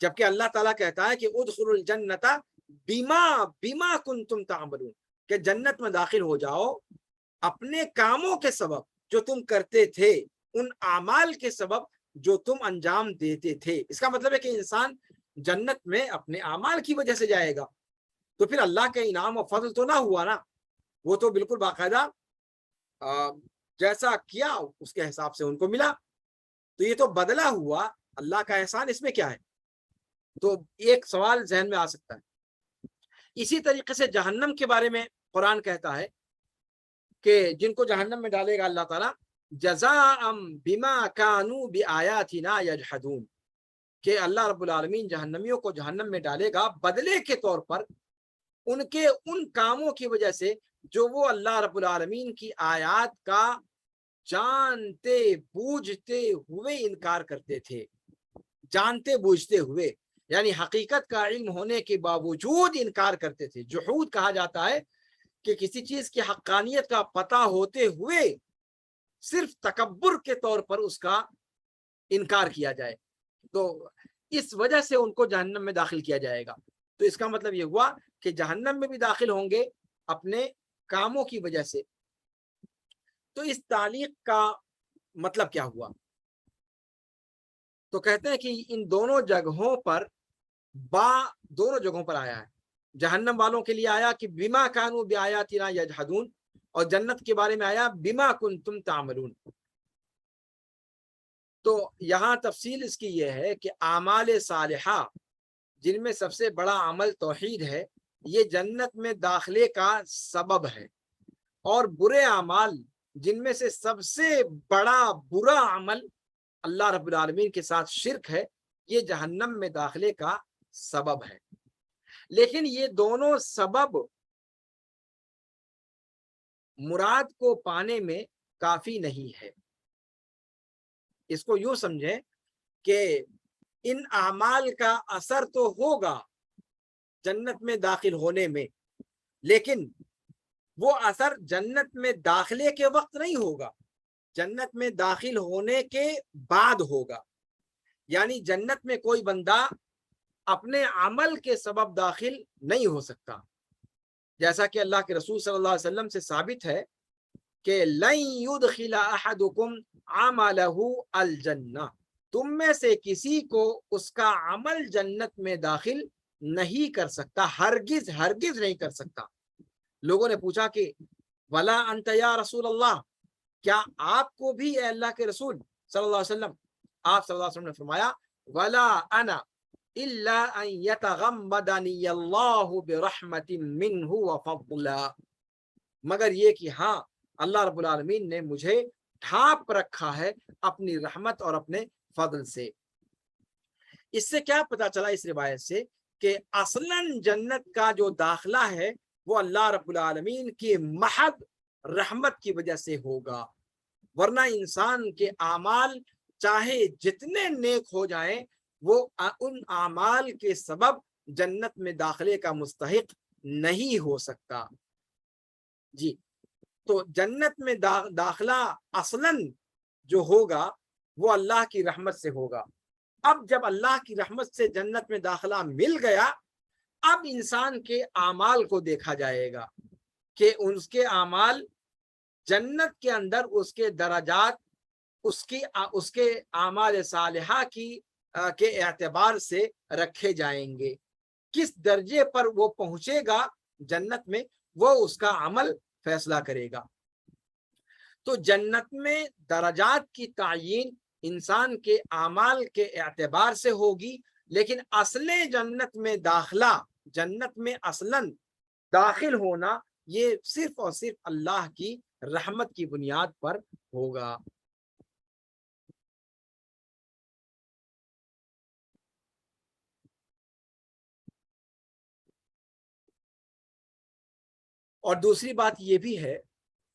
جبکہ اللہ تعالیٰ کہتا ہے کہ ادخلوا الجنت بما کنتم تعملون، کہ جنت میں داخل ہو جاؤ اپنے کاموں کے سبب جو تم کرتے تھے، ان اعمال کے سبب جو تم انجام دیتے تھے۔ اس کا مطلب ہے کہ انسان جنت میں اپنے اعمال کی وجہ سے جائے گا، تو پھر اللہ کا انعام و فضل تو نہ ہوا نا، وہ تو بالکل باقاعدہ جیسا کیا اس کے حساب سے ان کو ملا، تو یہ تو بدلہ ہوا، اللہ کا احسان اس میں کیا ہے؟ تو ایک سوال ذہن میں آ سکتا ہے۔ اسی طریقے سے جہنم کے بارے میں قرآن کہتا ہے کہ جن کو جہنم میں ڈالے گا اللہ تعالیٰ جزاء بما كانوا بآیاتنا یجحدون، کہ اللہ رب العالمین جہنمیوں کو جہنم میں ڈالے گا بدلے کے طور پر ان کے ان کاموں کی وجہ سے جو وہ اللہ رب العالمین کی آیات کا جانتے بوجھتے ہوئے انکار کرتے تھے، جانتے بوجھتے ہوئے، یعنی حقیقت کا علم ہونے کے باوجود انکار کرتے تھے۔ جحود کہا جاتا ہے کہ کسی چیز کی حقانیت کا پتہ ہوتے ہوئے صرف تکبر کے طور پر اس کا انکار کیا جائے، تو اس وجہ سے ان کو جہنم میں داخل کیا جائے گا۔ تو اس کا مطلب یہ ہوا کہ جہنم میں بھی داخل ہوں گے اپنے کاموں کی وجہ سے۔ تو اس تعلیق کا مطلب کیا ہوا؟ تو کہتے ہیں کہ ان دونوں جگہوں پر دونوں جگہوں پر آیا ہے، جہنم والوں کے لیے آیا کہ بما کانوا بآیاتنا یجحدون، اور جنت کے بارے میں آیا بما کنتم تعملون۔ تو یہاں تفصیل اس کی یہ ہے کہ اعمال صالحہ جن میں سب سے بڑا عمل توحید ہے، یہ جنت میں داخلے کا سبب ہے، اور برے اعمال جن میں سے سب سے بڑا برا عمل اللہ رب العالمین کے ساتھ شرک ہے، یہ جہنم میں داخلے کا سبب ہے۔ لیکن یہ دونوں سبب مراد کو پانے میں کافی نہیں ہے۔ اس کو یوں سمجھیں کہ ان اعمال کا اثر تو ہوگا جنت میں داخل ہونے میں، لیکن وہ اثر جنت میں داخلے کے وقت نہیں ہوگا، جنت میں داخل ہونے کے بعد ہوگا۔ یعنی جنت میں کوئی بندہ اپنے عمل کے سبب داخل نہیں ہو سکتا، جیسا کہ اللہ کے رسول صلی اللہ علیہ وسلم سے ثابت ہے کہ لن يدخل احدکم عملہ الجنہ، تم میں سے کسی کو اس کا عمل جنت میں داخل نہیں کر سکتا، ہرگز ہرگز نہیں کر سکتا۔ لوگوں نے پوچھا کہ ولا انت یا رسول اللہ، کیا آپ کو بھی اے اللہ کے رسول صلی اللہ علیہ وسلم؟ آپ صلی اللہ علیہ وسلم نے فرمایا ولا انا الا ان يتغمدني اللہ برحمت منہ وفضلا، مگر یہ کہ ہاں اللہ رب العالمین نے مجھے ڈھانپ رکھا ہے اپنی رحمت اور اپنے فضل سے۔ اس سے کیا پتا چلا اس روایت سے کہ اصلاً جنت کا جو داخلہ ہے وہ اللہ رب العالمین کی محض رحمت کی وجہ سے ہوگا، ورنہ انسان کے اعمال چاہے جتنے نیک ہو جائیں وہ ان اعمال کے سبب جنت میں داخلے کا مستحق نہیں ہو سکتا۔ جی، تو جنت میں داخلہ اصلاً جو ہوگا وہ اللہ کی رحمت سے ہوگا۔ اب جب اللہ کی رحمت سے جنت میں داخلہ مل گیا، اب انسان کے اعمال کو دیکھا جائے گا کہ اس کے اعمال جنت کے اندر اس کے درجات اس کے اعمال صالحہ کے اعتبار سے رکھے جائیں گے، کس درجے پر وہ پہنچے گا جنت میں وہ اس کا عمل فیصلہ کرے گا۔ تو جنت میں درجات کی تعیین انسان کے اعمال کے اعتبار سے ہوگی، لیکن اصل جنت میں داخلہ، جنت میں اصلاً داخل ہونا، یہ صرف اور صرف اللہ کی رحمت کی بنیاد پر ہوگا۔ اور دوسری بات یہ بھی ہے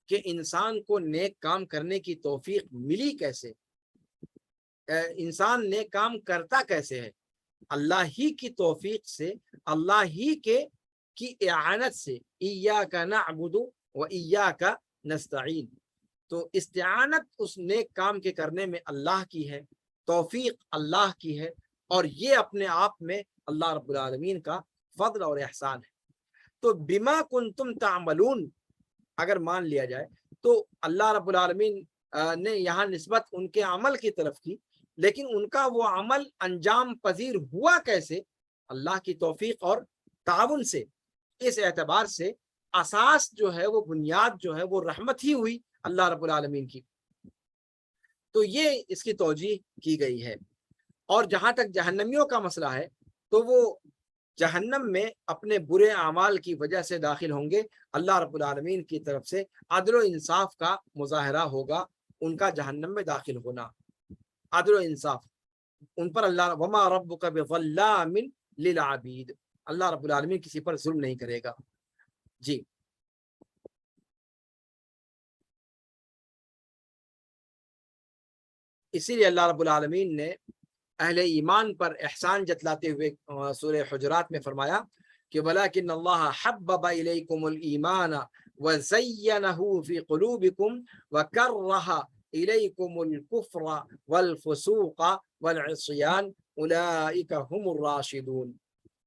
کہ انسان کو نیک کام کرنے کی توفیق ملی کیسے؟ انسان نیک کام کرتا کیسے ہے؟ اللہ ہی کی توفیق سے، اللہ ہی کے کی اعانت سے، ایاک نعبد و ایاک نستعین، تو استعانت اس نیک کام کے کرنے میں اللہ کی ہے، توفیق اللہ کی ہے، اور یہ اپنے آپ میں اللہ رب العالمین کا فضل اور احسان ہے۔ تو بما کنتم تعملون اگر مان لیا جائے تو اللہ رب العالمین نے یہاں نسبت ان کے عمل کی طرف کی، لیکن ان کا وہ عمل انجام پذیر ہوا کیسے؟ اللہ کی توفیق اور تعاون سے۔ اس اعتبار سے اساس جو ہے، وہ بنیاد جو ہے، وہ رحمت ہی ہوئی اللہ رب العالمین کی۔ تو یہ اس کی توجیہ کی گئی ہے۔ اور جہاں تک جہنمیوں کا مسئلہ ہے تو وہ جہنم میں اپنے برے اعمال کی وجہ سے داخل ہوں گے، اللہ رب العالمین کی طرف سے عدل و انصاف کا مظاہرہ ہوگا ان کا جہنم میں داخل ہونا، عدل و انصاف ان پر۔ اللہ وما ربک بظلام للعبید، اللہ رب العالمین کسی پر ظلم نہیں کرے گا۔ جی، اسی لیے اللہ رب العالمین نے اہل ایمان پر احسان جتلاتے ہوئے سورہ حجرات میں فرمایا کہ وَلَكِنَّ اللَّهَ حَبَّبَ إِلَيْكُمُ الْإِيمَانَ وَزَيَّنَهُ فِي قُلُوبِكُمْ وَكَرَّهَ إِلَيْكُمُ الْكُفْرَ وَالْفُسُوقَ وَالْعِصْيَانَ أُولَئِكَ هُمُ الرَّاشِدُونَ۔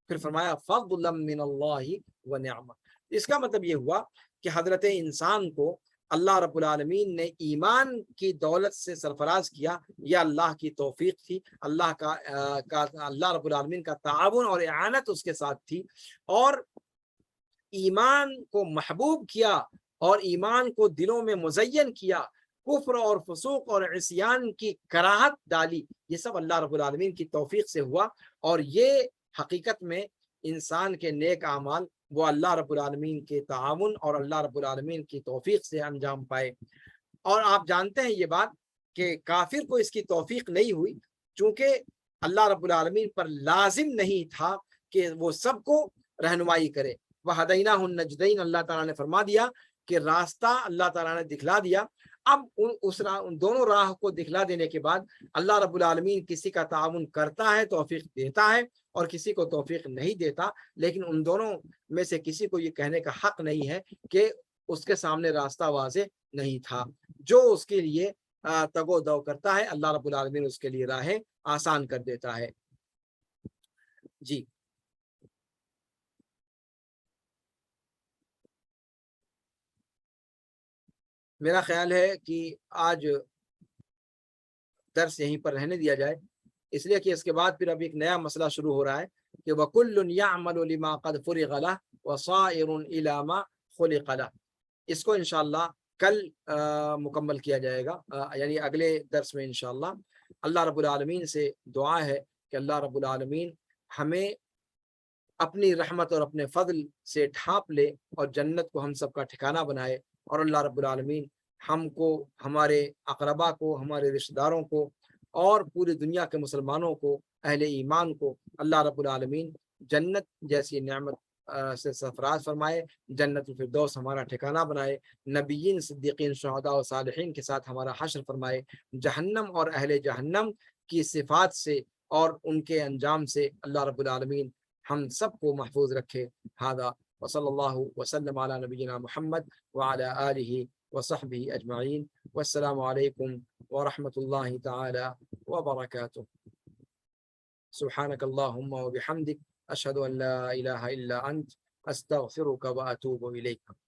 پھر فرمایا فَضْلًا مِّنَ اللَّهِ وَنِعْمَةً۔ اس کا مطلب یہ ہوا کہ حضرت انسان کو اللہ رب العالمین نے ایمان کی دولت سے سرفراز کیا، یا اللہ کی توفیق تھی، اللہ رب العالمین کا تعاون اور اعانت اس کے ساتھ تھی، اور ایمان کو محبوب کیا اور ایمان کو دلوں میں مزین کیا، کفر اور فسوق اور عصیان کی کراہت ڈالی، یہ سب اللہ رب العالمین کی توفیق سے ہوا۔ اور یہ حقیقت میں انسان کے نیک اعمال وہ اللہ رب العالمین کے تعاون اور اللہ رب العالمین کی توفیق سے انجام پائے۔ اور آپ جانتے ہیں یہ بات کہ کافر کو اس کی توفیق نہیں ہوئی، چونکہ اللہ رب العالمین پر لازم نہیں تھا کہ وہ سب کو رہنمائی کرے۔ وَهَدَيْنَاهُ النَّجْدَيْنِ، اللہ تعالیٰ نے فرما دیا کہ راستہ اللہ تعالیٰ نے دکھلا دیا۔ اب ان دونوں راہ کو دکھلا دینے کے بعد اللہ رب العالمین کسی کا تعاون کرتا ہے، توفیق دیتا ہے، اور کسی کو توفیق نہیں دیتا، لیکن ان دونوں میں سے کسی کو یہ کہنے کا حق نہیں ہے کہ اس کے سامنے راستہ واضح نہیں تھا۔ جو اس کے لیے تگ و دو کرتا ہے، اللہ رب العالمین اس کے لیے راہیں آسان کر دیتا ہے۔ جی، میرا خیال ہے کہ آج درس یہیں پر رہنے دیا جائے، اس لیے کہ اس کے بعد پھر اب ایک نیا مسئلہ شروع ہو رہا ہے کہ وَكُلٌّ يَعْمَلُ لِمَا قَدْ فُرِغَ لَهُ وَصَائِرٌ إِلَى مَا خُلِقَ لَهُ۔ اس کو انشاءاللہ کل مکمل کیا جائے گا، یعنی اگلے درس میں انشاءاللہ۔ اللہ رب العالمین سے دعا ہے کہ اللہ رب العالمین ہمیں اپنی رحمت اور اپنے فضل سے ڈھانپ لے اور جنت کو ہم سب کا ٹھکانہ بنائے، اور اللہ رب العالمین ہم کو، ہمارے اقربا کو، ہمارے رشتہ داروں کو، اور پوری دنیا کے مسلمانوں کو، اہل ایمان کو اللہ رب العالمین جنت جیسی نعمت سے سرفراز فرمائے، جنت الفردوس ہمارا ٹھکانہ بنائے، نبیین، صدیقین، شہداء و صالحین کے ساتھ ہمارا حشر فرمائے، جہنم اور اہل جہنم کی صفات سے اور ان کے انجام سے اللہ رب العالمین ہم سب کو محفوظ رکھے۔ ہذا وصلی اللہ وسلم علی نبینا محمد وعلی آلہ وصحبہ اجمعین، والسلام علیکم ورحمۃ اللہ تعالی وبرکاتہ۔ سبحانک اللہم وبحمدک، اشہد ان لا الہ الا انت، استغفرک واتوب الیک۔